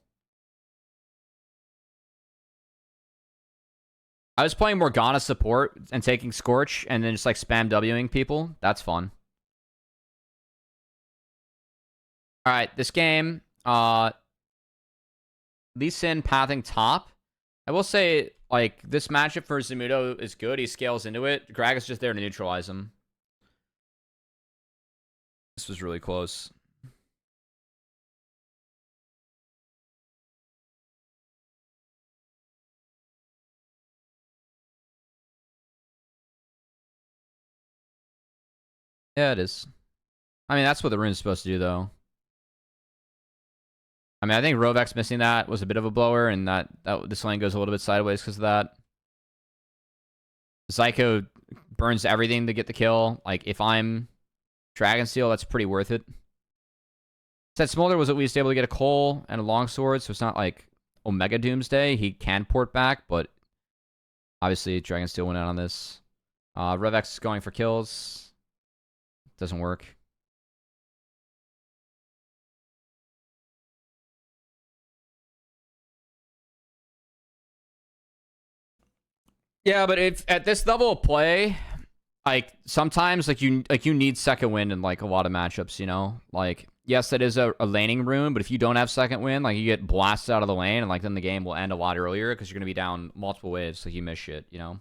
I was playing Morgana support and taking Scorch and then just, like, spam Wing people. That's fun. Alright, this game, Lee Sin pathing top. I will say, like, this matchup for Zamudo is good. He scales into it. Grag is just there to neutralize him. This was really close. Yeah, it is. I mean, that's what the rune's supposed to do, though. I mean, I think Rovek's missing that was a bit of a blower, and that this lane goes a little bit sideways because of that. Zyko burns everything to get the kill. Like, if I'm Dragonsteel, that's pretty worth it. Said Smolder was at least able to get a Cole and a Longsword, so it's not like Omega Doomsday. He can port back, but obviously Dragonsteel went out on this. Rovek's going for kills. Doesn't work. Yeah, but if at this level of play, like sometimes like you need second wind in like a lot of matchups, you know? Like, yes, that is a laning rune, but if you don't have second wind, like you get blasted out of the lane and like then the game will end a lot earlier because you're gonna be down multiple waves, so you miss shit, you know?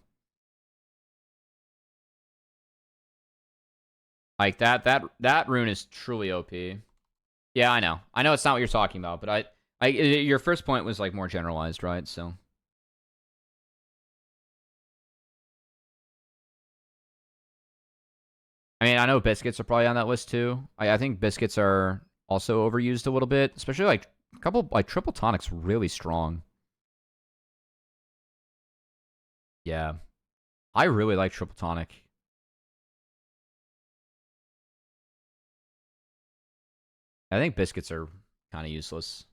Like that rune is truly OP. Yeah, I know. I know it's not what you're talking about, but your first point was like more generalized, right? So I mean, I know biscuits are probably on that list too. I think biscuits are also overused a little bit, especially like a couple like triple tonic's really strong. Yeah, I really like triple tonic. I think biscuits are kind of useless.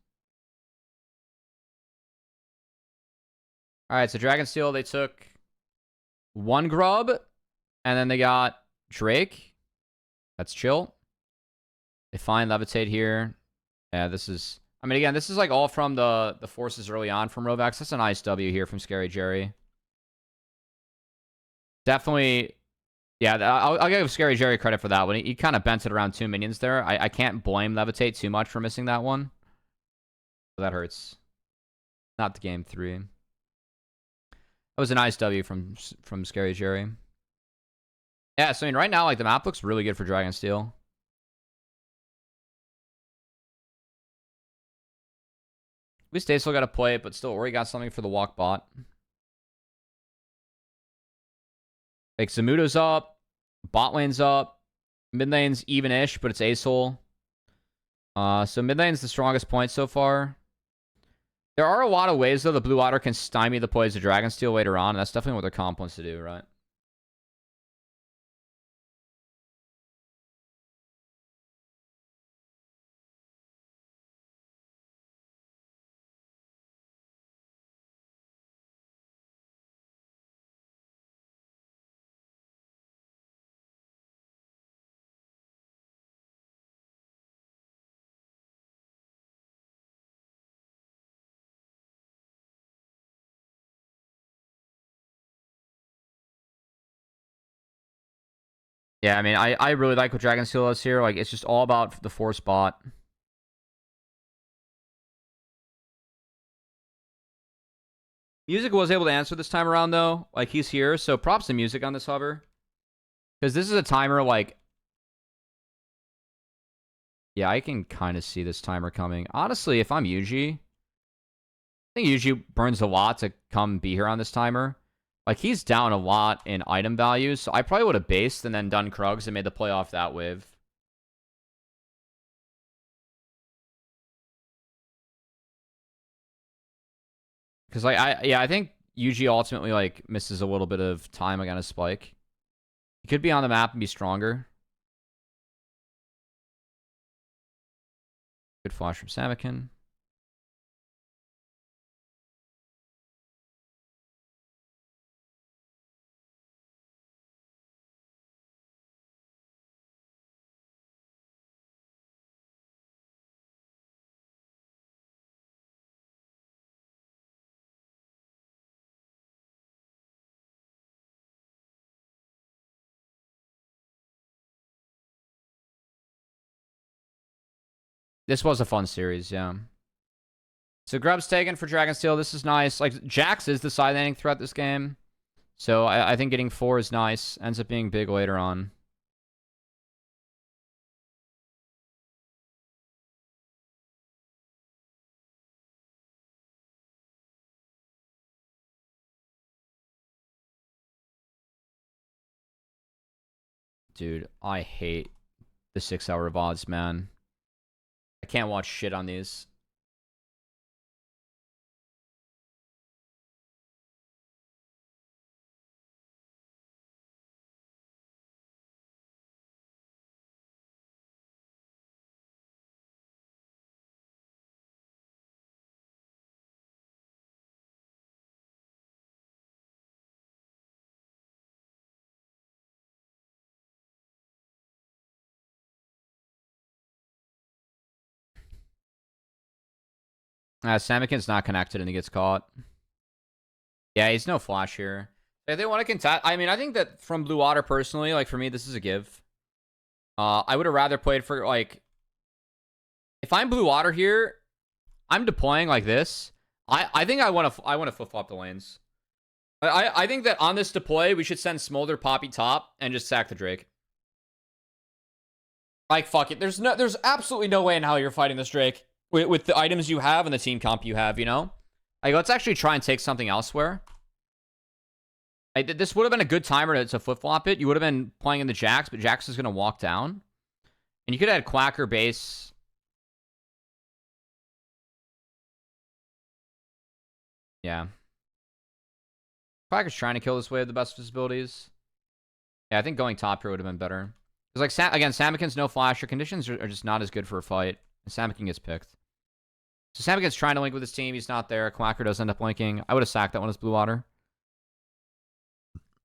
All right, so Dragonsteel, they took one grub, and then they got Drake. That's chill. They find Levitate here. Yeah, this is... I mean, again, this is like all from the forces early on from Rovax. That's a nice W here from Scary Jerry. Definitely... Yeah, I'll give Scary Jerry credit for that one. He kind of bent it around 2 minions there. I can't blame Levitate too much for missing that one. So that hurts. Not the game 3. That was a nice W from Scary Jerry. Yeah, so I mean, right now, like, the map looks really good for Dragonsteel. At least they still got to play it, but still, Ori got something for the walk bot. Like, Zamudo's up. Bot lane's up. Mid lane's even-ish, but it's Acel. So mid lane's the strongest point so far. There are a lot of ways, though, the Blue Otter can stymie the plays of Dragonsteel later on, and that's definitely what their comp wants to do, right? Yeah, I mean, I really like what Dragonsteel does here. Like, it's just all about the force bot. Music was able to answer this time around, though. Like, he's here, so props to Music on this hover. Because this is a timer, like... Yeah, I can kind of see this timer coming. Honestly, if I'm Yuji... I think Yuji burns a lot to come be here on this timer. Like, he's down a lot in item values, so I probably would have based and then done Krugs and made the play off that wave. Because, like, I think UG ultimately, like, misses a little bit of time against Spike. He could be on the map and be stronger. Good flash from Samikin. This was a fun series, yeah. So Grub's taken for Dragonsteel. This is nice. Like, Jax is the side laning throughout this game. So I think getting 4 is nice. Ends up being big later on. Dude, I hate the 6-hour VoDs, man. I can't watch shit on these. Samikin's not connected and he gets caught. Yeah, he's no flash here. If they want to contest, I mean, I think that from Blue Water personally, like for me, this is a give. I would have rather played for like, if I'm Blue Water here, I'm deploying like this. I think I want to flip flop the lanes. I think that on this deploy, we should send Smolder Poppy top and just sack the Drake. Like fuck it. There's absolutely no way in hell you're fighting this Drake with the items you have and the team comp you have. You know, like let's actually try and take something elsewhere. This would have been a good timer to flip flop it. You would have been playing in the Jax, but Jax is gonna walk down, and you could add Quacker base. Yeah. Quacker's trying to kill this wave the best visibilities. Yeah, I think going top here would have been better. Because, like, again, Samikin's no flasher. Conditions are just not as good for a fight. And Samikin gets picked. So Samikin's trying to link with his team. He's not there. Quacker does end up linking. I would have sacked that one as Blue Water.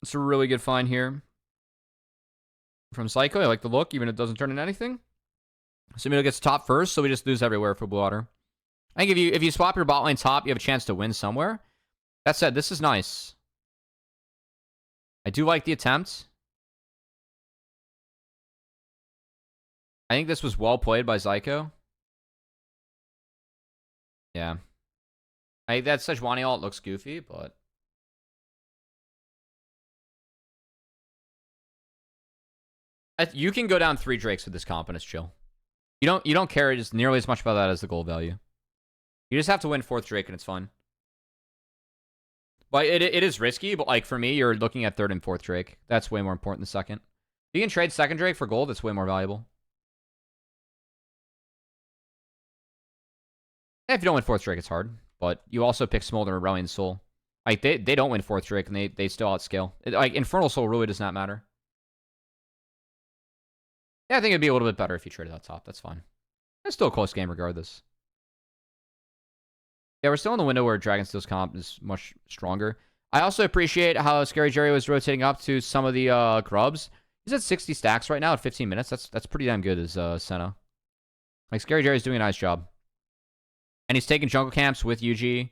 It's a really good find here. From Psycho, I like the look, even if it doesn't turn into anything. Simino gets top first, so we just lose everywhere for Blue Water. I think if you swap your bot lane top, you have a chance to win somewhere. That said, this is nice. I do like the attempt. I think this was well played by Zyko. Yeah. That Sejuani ult looks goofy, but... You can go down 3 Drakes with this comp and it's chill. You don't care just nearly as much about that as the gold value. You just have to win 4th Drake and it's fun. But it is risky, but like for me, you're looking at 3rd and 4th Drake. That's way more important than 2nd. You can trade 2nd Drake for gold, it's way more valuable. And if you don't win 4th Drake, it's hard. But you also pick Smolder and Reliant Soul. Like they don't win 4th Drake and they still outscale. Like Infernal Soul really does not matter. Yeah, I think it'd be a little bit better if you traded that top. That's fine. It's still a close game regardless. Yeah, we're still in the window where Dragonsteel's comp is much stronger. I also appreciate how Scary Jerry was rotating up to some of the grubs. He's at 60 stacks right now at 15 minutes. That's pretty damn good as Senna. Like, Scary Jerry's doing a nice job. And he's taking jungle camps with UG.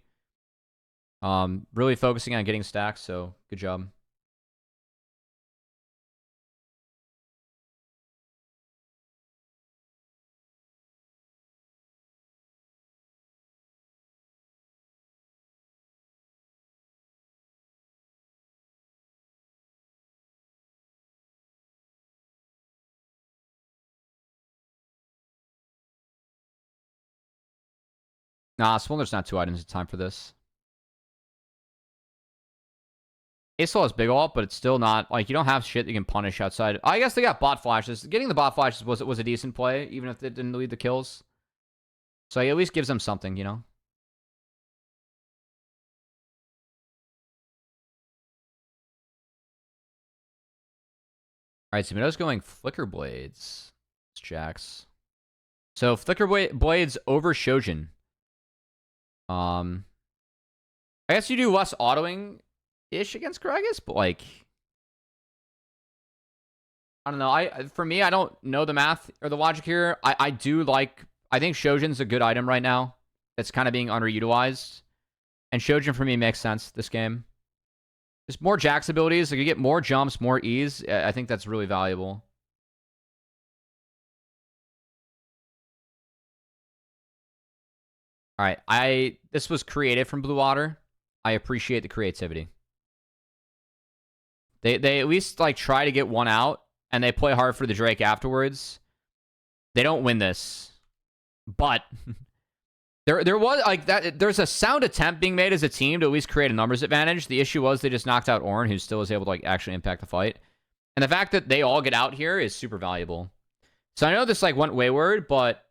Really focusing on getting stacks, so good job. Nah, Smolder's not 2 items in time for this. Aesol has big ult, but it's still not... Like, you don't have shit you can punish outside. I guess they got bot flashes. Getting the bot flashes was a decent play, even if it didn't lead to kills. So he at least gives them something, you know? All right, Zumuno's going Flicker Blades. It's Jax. So Flicker Blades over Shojin. I guess you do less autoing-ish against Gragas, but like, I don't know. For me, I don't know the math or the logic here. I do like. I think Shojin's a good item right now. It's kind of being underutilized, and Shojin for me makes sense this game. There's more Jax abilities. Like you get more jumps, more ease. I think that's really valuable. All right, this was creative from Blue Water. I appreciate the creativity. They at least like try to get one out, and they play hard for the Drake afterwards. They don't win this, but there was like that. There's a sound attempt being made as a team to at least create a numbers advantage. The issue was they just knocked out Ornn, who still was able to like actually impact the fight. And the fact that they all get out here is super valuable. So I know this like went wayward, but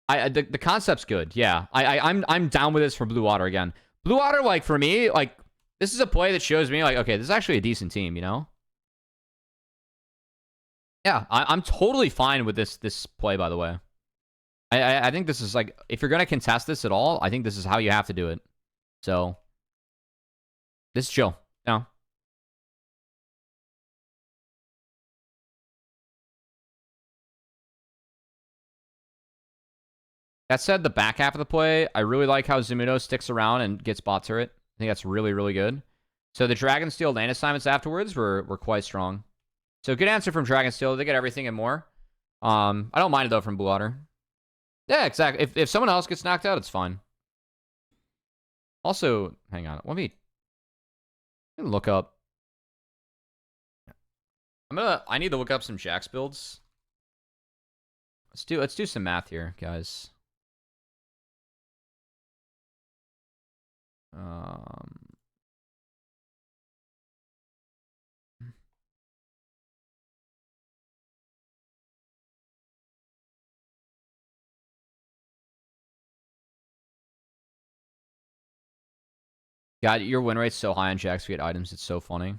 the concept's good. Yeah, I'm down with this for Blue Water again. Blue Water, like for me, like this is a play that shows me like, okay, this is actually a decent team, you know? Yeah, I'm totally fine with this play, by the way. I think this is like, if you're going to contest this at all, I think this is how you have to do it. So, this is chill. No. That said, the back half of the play, I really like how Zumuno sticks around and gets bot turret. I think that's really, really good. So the Dragonsteel lane assignments afterwards were quite strong. So good answer from Dragonsteel. They get everything and more. I don't mind it though from Blue Water. Yeah, exactly. If someone else gets knocked out, it's fine. Also, hang on. Let me look up. I need to look up some Jax builds. Let's do some math here, guys. God, your win rate's so high on Jax to get items. It's so funny.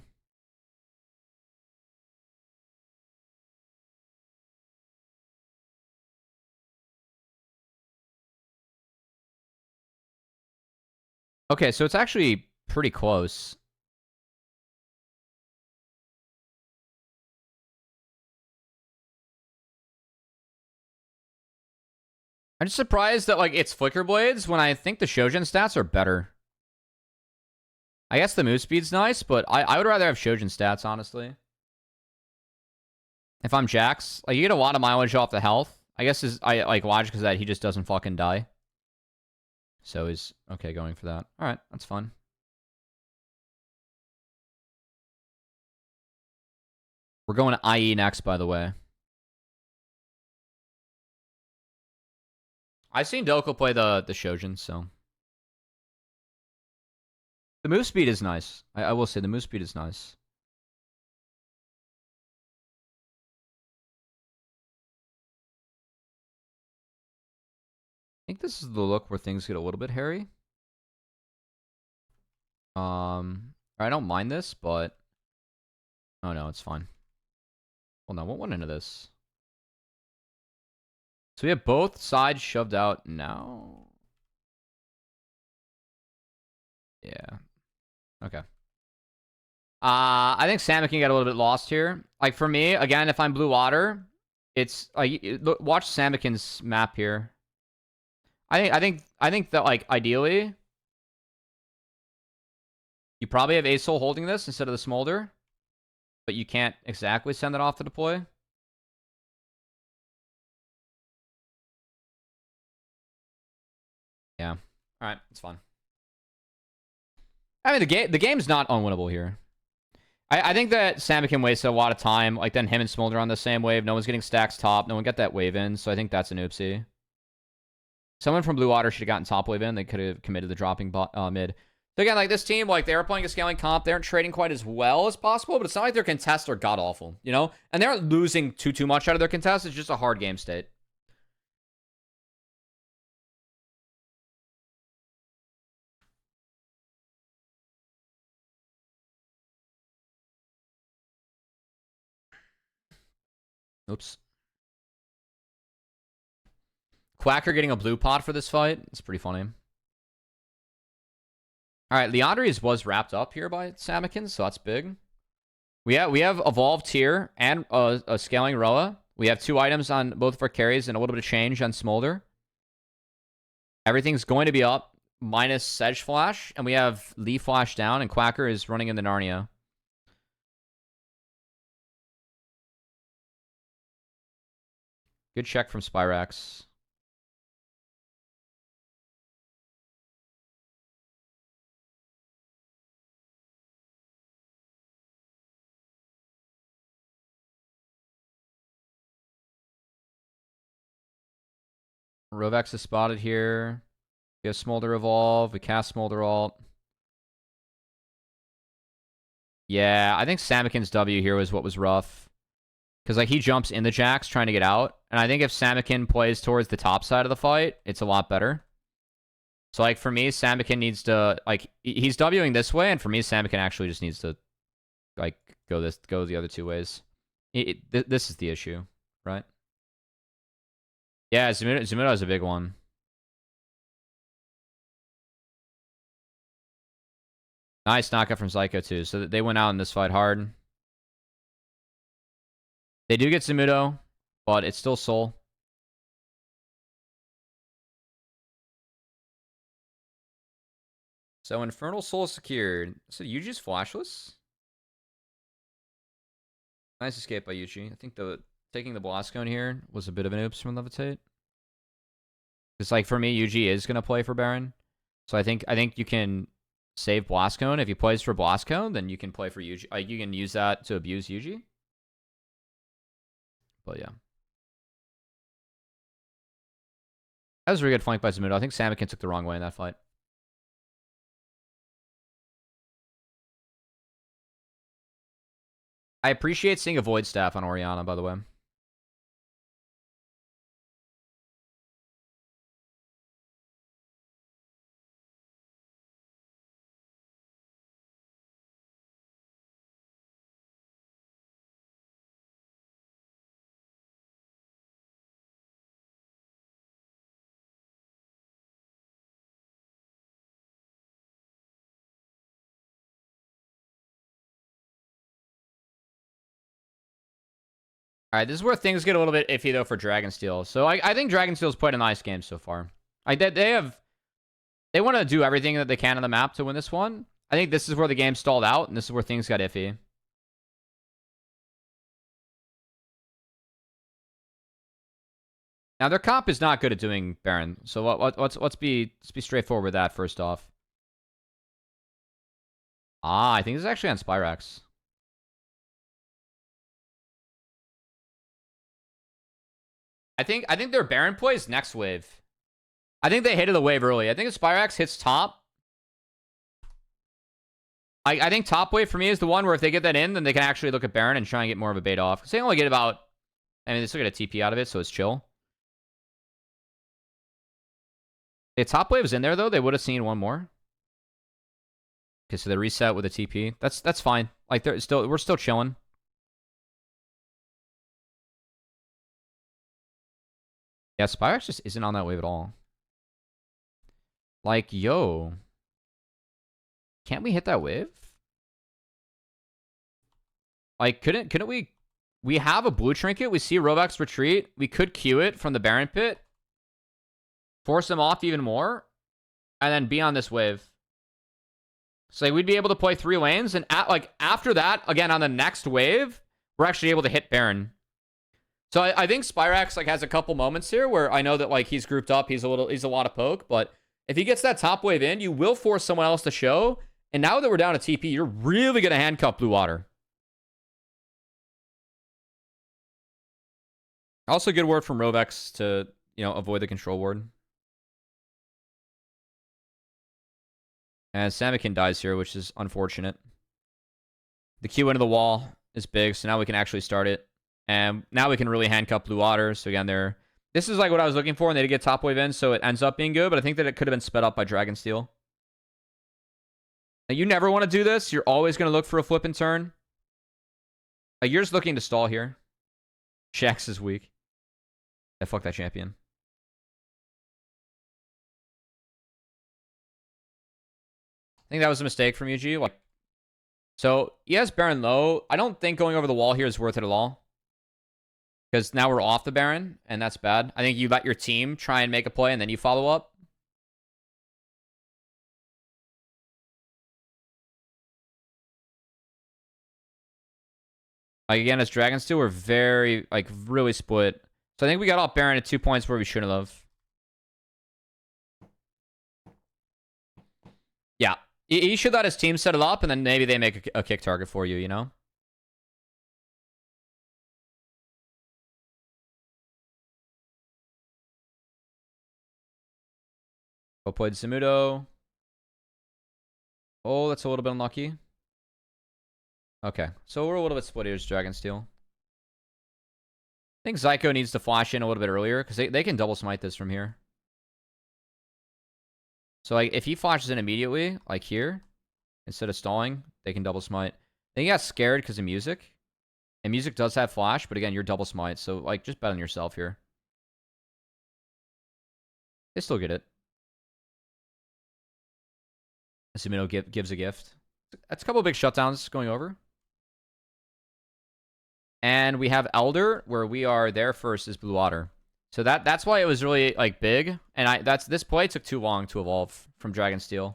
Okay, so it's actually pretty close. I'm just surprised that like it's Flicker Blades when I think the Shojin stats are better. I guess the move speed's nice, but I would rather have Shojin stats, honestly. If I'm Jax, like you get a lot of mileage off the health. I guess I like logic is that he just doesn't fucking die. So he's okay going for that. All right, that's fun. We're going to IE next, by the way. I've seen Doko play the Shojin, so the move speed is nice. I will say the move speed is nice. I think this is the look where things get a little bit hairy. I don't mind this, but oh no, it's fine. Well, no, what went into this? So we have both sides shoved out now. Yeah. Okay. I think Salmon can get a little bit lost here. Like for me, again, if I'm Blue Water, it's like watch Samikin's map here. I think that like ideally, you probably have Ace Soul holding this instead of the Smolder, but you can't exactly send it off to deploy. Yeah. All right, it's fine. I mean, the game's not unwinnable here. I think that Samikin wasted a lot of time. Like, then him and Smolder on the same wave. No one's getting stacks top. No one got that wave in. So I think that's an oopsie. Someone from Blue Water should have gotten top wave in. They could have committed the dropping mid. So again, like this team, like they were playing a scaling comp. They aren't trading quite as well as possible, but it's not like their contests are god-awful, you know? And they aren't losing too much out of their contests. It's just a hard game state. Oops. Quacker getting a blue pot for this fight. It's pretty funny. All right, Leandri's was wrapped up here by Samikins, so that's big. We have Evolved here and a Scaling Roa. We have 2 items on both of our carries and a little bit of change on Smolder. Everything's going to be up, minus Sedge Flash, and we have Lee Flash down, and Quacker is running in the Narnia. Good check from Spyrax. Rovex is spotted here. We have Smolder Evolve. We cast Smolder Alt. Yeah, I think Samikin's W here was what was rough. Because, like, he jumps in the Jax trying to get out. And I think if Samikin plays towards the top side of the fight, it's a lot better. So, like, for me, Samikin needs to, like, he's Wing this way. And for me, Samikin actually just needs to, like, go the other 2 ways. This is the issue, right? Yeah, Zumuto is a big one. Nice knockout from Zyko, too. So they went out in this fight hard. They do get Zumuto, but it's still Soul. So Infernal Soul secured. So Yuji's flashless? Nice escape by Yuji. I think taking the Blast Cone here was a bit of an oops from Levitate. It's like, for me, Yuji is going to play for Baron. So I think you can save Blast Cone. If he plays for Blast Cone, then you can play for Yuji. You can use that to abuse Yuji. But yeah. That was a really good flank by Zumuto. I think Samikin took the wrong way in that fight. I appreciate seeing a Void Staff on Orianna, by the way. All right, this is where things get a little bit iffy, though, for Dragonsteel. So I think Dragonsteel's played a nice game so far. They want to do everything that they can on the map to win this one. I think this is where the game stalled out, and this is where things got iffy. Now, their comp is not good at doing Baron. So let's be straightforward with that first off. Ah, I think this is actually on Spyrax. I think their Baron play is next wave. I think they hated the wave early. I think if Spyrax hits top, I think top wave for me is the one where if they get that in, then they can actually look at Baron and try and get more of a bait off. Because they only get about, I mean, they still get a TP out of it, so it's chill. If top wave was in there, though, they would have seen one more. Okay, so they reset with a TP. That's fine. Like, we're still chilling. Yeah, Spyrax just isn't on that wave at all. Like, yo. Can't we hit that wave? Like, couldn't we? We have a blue trinket. We see Rovex retreat. We could Q it from the Baron pit. Force them off even more. And then be on this wave. So like, we'd be able to play 3 lanes. And after that, again, on the next wave, we're actually able to hit Baron. So I think Spyrax like has a couple moments here where I know that like he's grouped up, he's a lot of poke, but if he gets that top wave in, you will force someone else to show. And now that we're down to TP, you're really gonna handcuff Blue Water. Also, good word from Rovex to avoid the control ward. And Samikin dies here, which is unfortunate. The Q into the wall is big, so now we can actually start it. And now we can really handcuff Blue Water. So again, this is like what I was looking for, and they did get top wave in, so it ends up being good, but I think that it could have been sped up by Dragonsteel. Now, you never want to do this. You're always going to look for a flip and turn. Like, you're just looking to stall here. Shax is weak. Yeah, fuck that champion. I think that was a mistake from UG. Like, so he has Baron low. I don't think going over the wall here is worth it at all. Because now we're off the Baron, and that's bad. I think you let your team try and make a play, and then you follow up. Like, again, as Dragonsteel, we're very, like, really split. So I think we got off Baron at 2 points where we shouldn't have. Yeah. He should let his team set it up, and then maybe they make a kick target for you, you know? Well played, Samudo. Oh, that's a little bit unlucky. Okay, so we're a little bit split here as Dragonsteel. I think Zyko needs to flash in a little bit earlier, because they can double smite this from here. So, like, if he flashes in immediately, like here, instead of stalling, they can double smite. Then he got scared because of music. And music does have flash, but again, you're double smite. So, like, just bet on yourself here. They still get it. Asumino gives a gift. That's a couple of big shutdowns going over. And we have Elder, where we are there first is Blue Water. So that's why it was really, like, big. And this play took too long to evolve from Dragonsteel.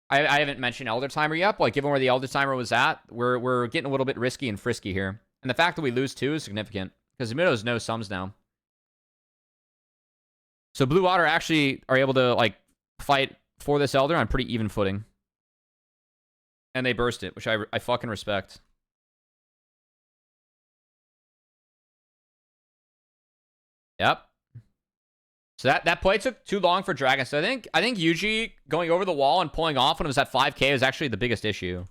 I haven't mentioned Elder Timer yet, but like, given where the Elder Timer was at, we're getting a little bit risky and frisky here. And the fact that we lose 2 is significant, because Zamido's no sums now. So Blue Water actually are able to, like, fight for this Elder on pretty even footing. And they burst it, which I fucking respect. Yep. So that play took too long for Dragon. So I think Yuji going over the wall and pulling off when it was at 5k was actually the biggest issue.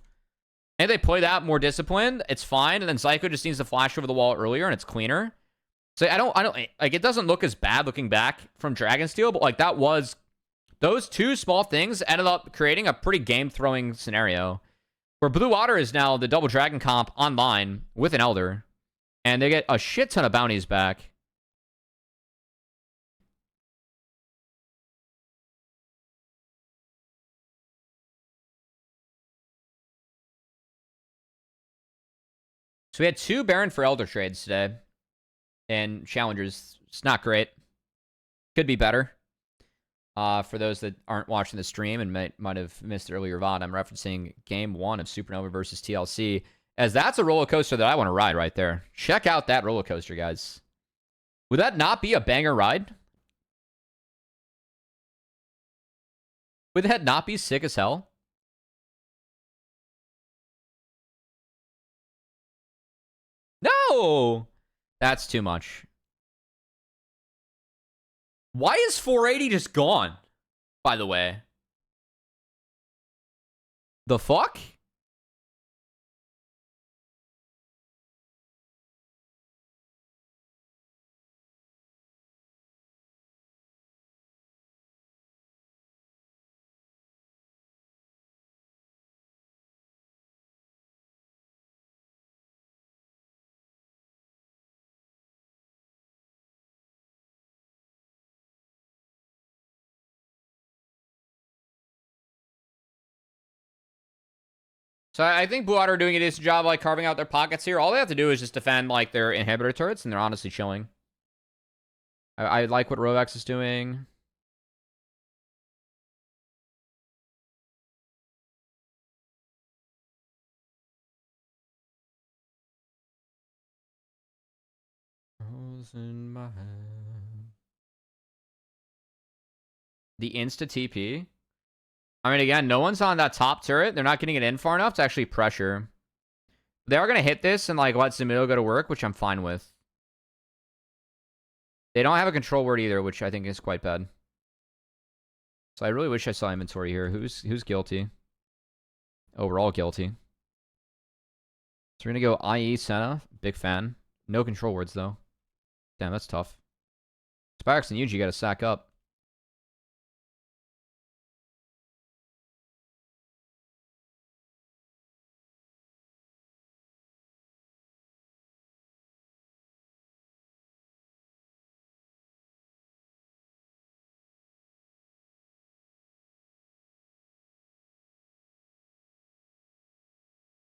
And if they play that more disciplined, it's fine. And then Zyko just needs to flash over the wall earlier, and it's cleaner. So I don't like, it doesn't look as bad looking back from Dragonsteel, but like, that was, those 2 small things ended up creating a pretty game throwing scenario where Blue Water is now the double dragon comp online with an Elder, and they get a shit ton of bounties back. So we had 2 Baron for Elder trades today. And Challengers, it's not great. Could be better. For those that aren't watching the stream and might have missed earlier VoD, I'm referencing Game 1 of Supernova versus TLC, as that's a roller coaster that I want to ride right there. Check out that roller coaster, guys. Would that not be a banger ride? Would that not be sick as hell? No! That's too much. Why is 480 just gone, by the way? The fuck? So I think Blue Water are doing a decent job, like, carving out their pockets here. All they have to do is just defend, like, their inhibitor turrets, and they're honestly chilling. I like what Rovex is doing. In my hand. The insta TP. I mean, again, no one's on that top turret. They're not getting it in far enough to actually pressure. They are going to hit this and, like, let Zamido go to work, which I'm fine with. They don't have a control word either, which I think is quite bad. So I really wish I saw inventory here. Who's guilty? Oh, we're all guilty. So we're going to go IE Senna. Big fan. No control words, though. Damn, that's tough. Spirax and Yuji got to sack up.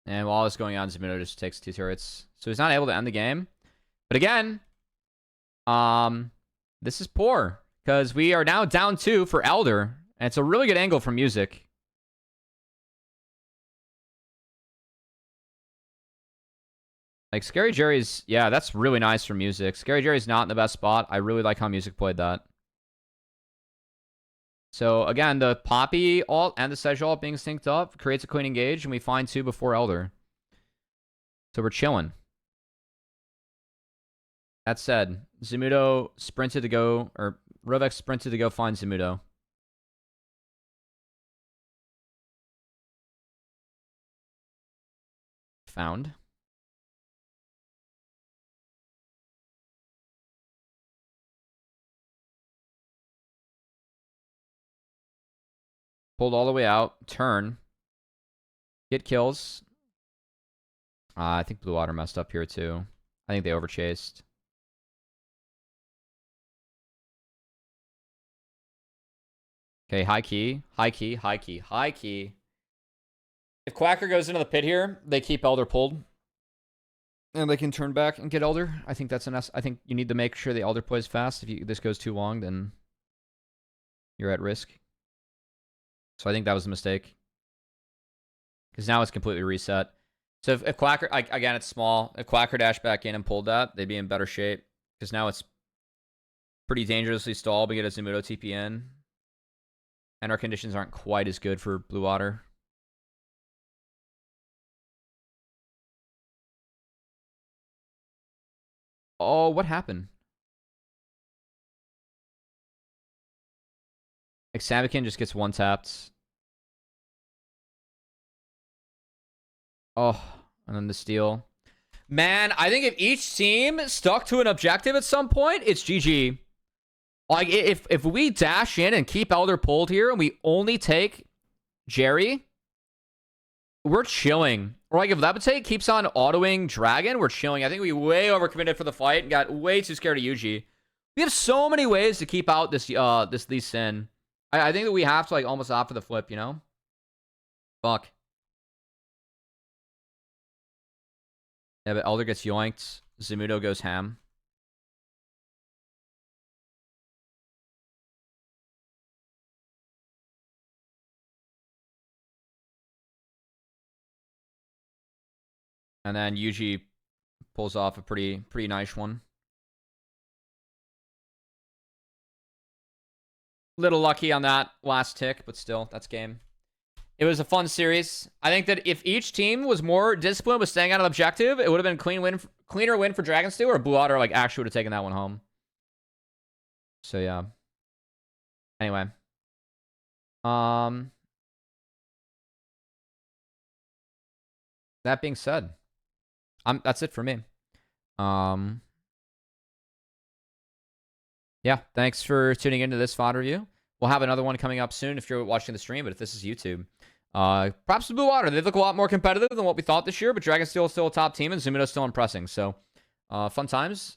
And while it's going on, Zumuto just takes 2 turrets. So he's not able to end the game. But again, this is poor. Because we are now down 2 for Elder. And it's a really good angle from Music. Like, Scary Jerry's... Yeah, that's really nice for Music. Scary Jerry's not in the best spot. I really like how Music played that. So, again, the Poppy ult and the Sedge ult being synced up creates a clean engage, and we find 2 before Elder. So we're chilling. That said, Zumuto sprinted to go... Or, Rovex sprinted to go find Zumuto. Found. Pulled all the way out. Turn. Get kills. I think Blue Water messed up here too. I think they overchased. Okay, high key. High key. High key. High key. If Quacker goes into the pit here, they keep Elder pulled. And they can turn back and get Elder. I think that's I think you need to make sure the Elder plays fast. If this goes too long, then you're at risk. So I think that was a mistake. Because now it's completely reset. So if Quacker... Again, it's small. If Quacker dashed back in and pulled that, they'd be in better shape. Because now it's pretty dangerously stalled. We get a Zumuto TP in. And our conditions aren't quite as good for Blue Water. Oh, what happened? Examican just gets one tapped. Oh, and then the steal. Man, I think if each team stuck to an objective at some point, it's GG. Like, if we dash in and keep Elder pulled here and we only take Jerry, we're chilling. Or like if Levitate keeps on autoing Dragon, we're chilling. I think we way overcommitted for the fight and got way too scared of Yuji. We have so many ways to keep out this Lee Sin. I think that we have to like almost opt for the flip, you know? Fuck. Yeah, but Elder gets yoinked. Zumuto goes ham. And then Yuji pulls off a pretty nice one. Little lucky on that last tick, but still, that's game. It was a fun series. I think that if each team was more disciplined with staying out of objective, it would have been a cleaner win for Dragon Steel, or Blue Water like actually would have taken that one home. So yeah. Anyway. That being said, that's it for me. Yeah, thanks for tuning into this VoD review. We'll have another one coming up soon if you're watching the stream, but if this is YouTube. Props to Blue Water. They look a lot more competitive than what we thought this year, but Dragon Steel is still a top team, and Zumuto's still impressing. So, fun times.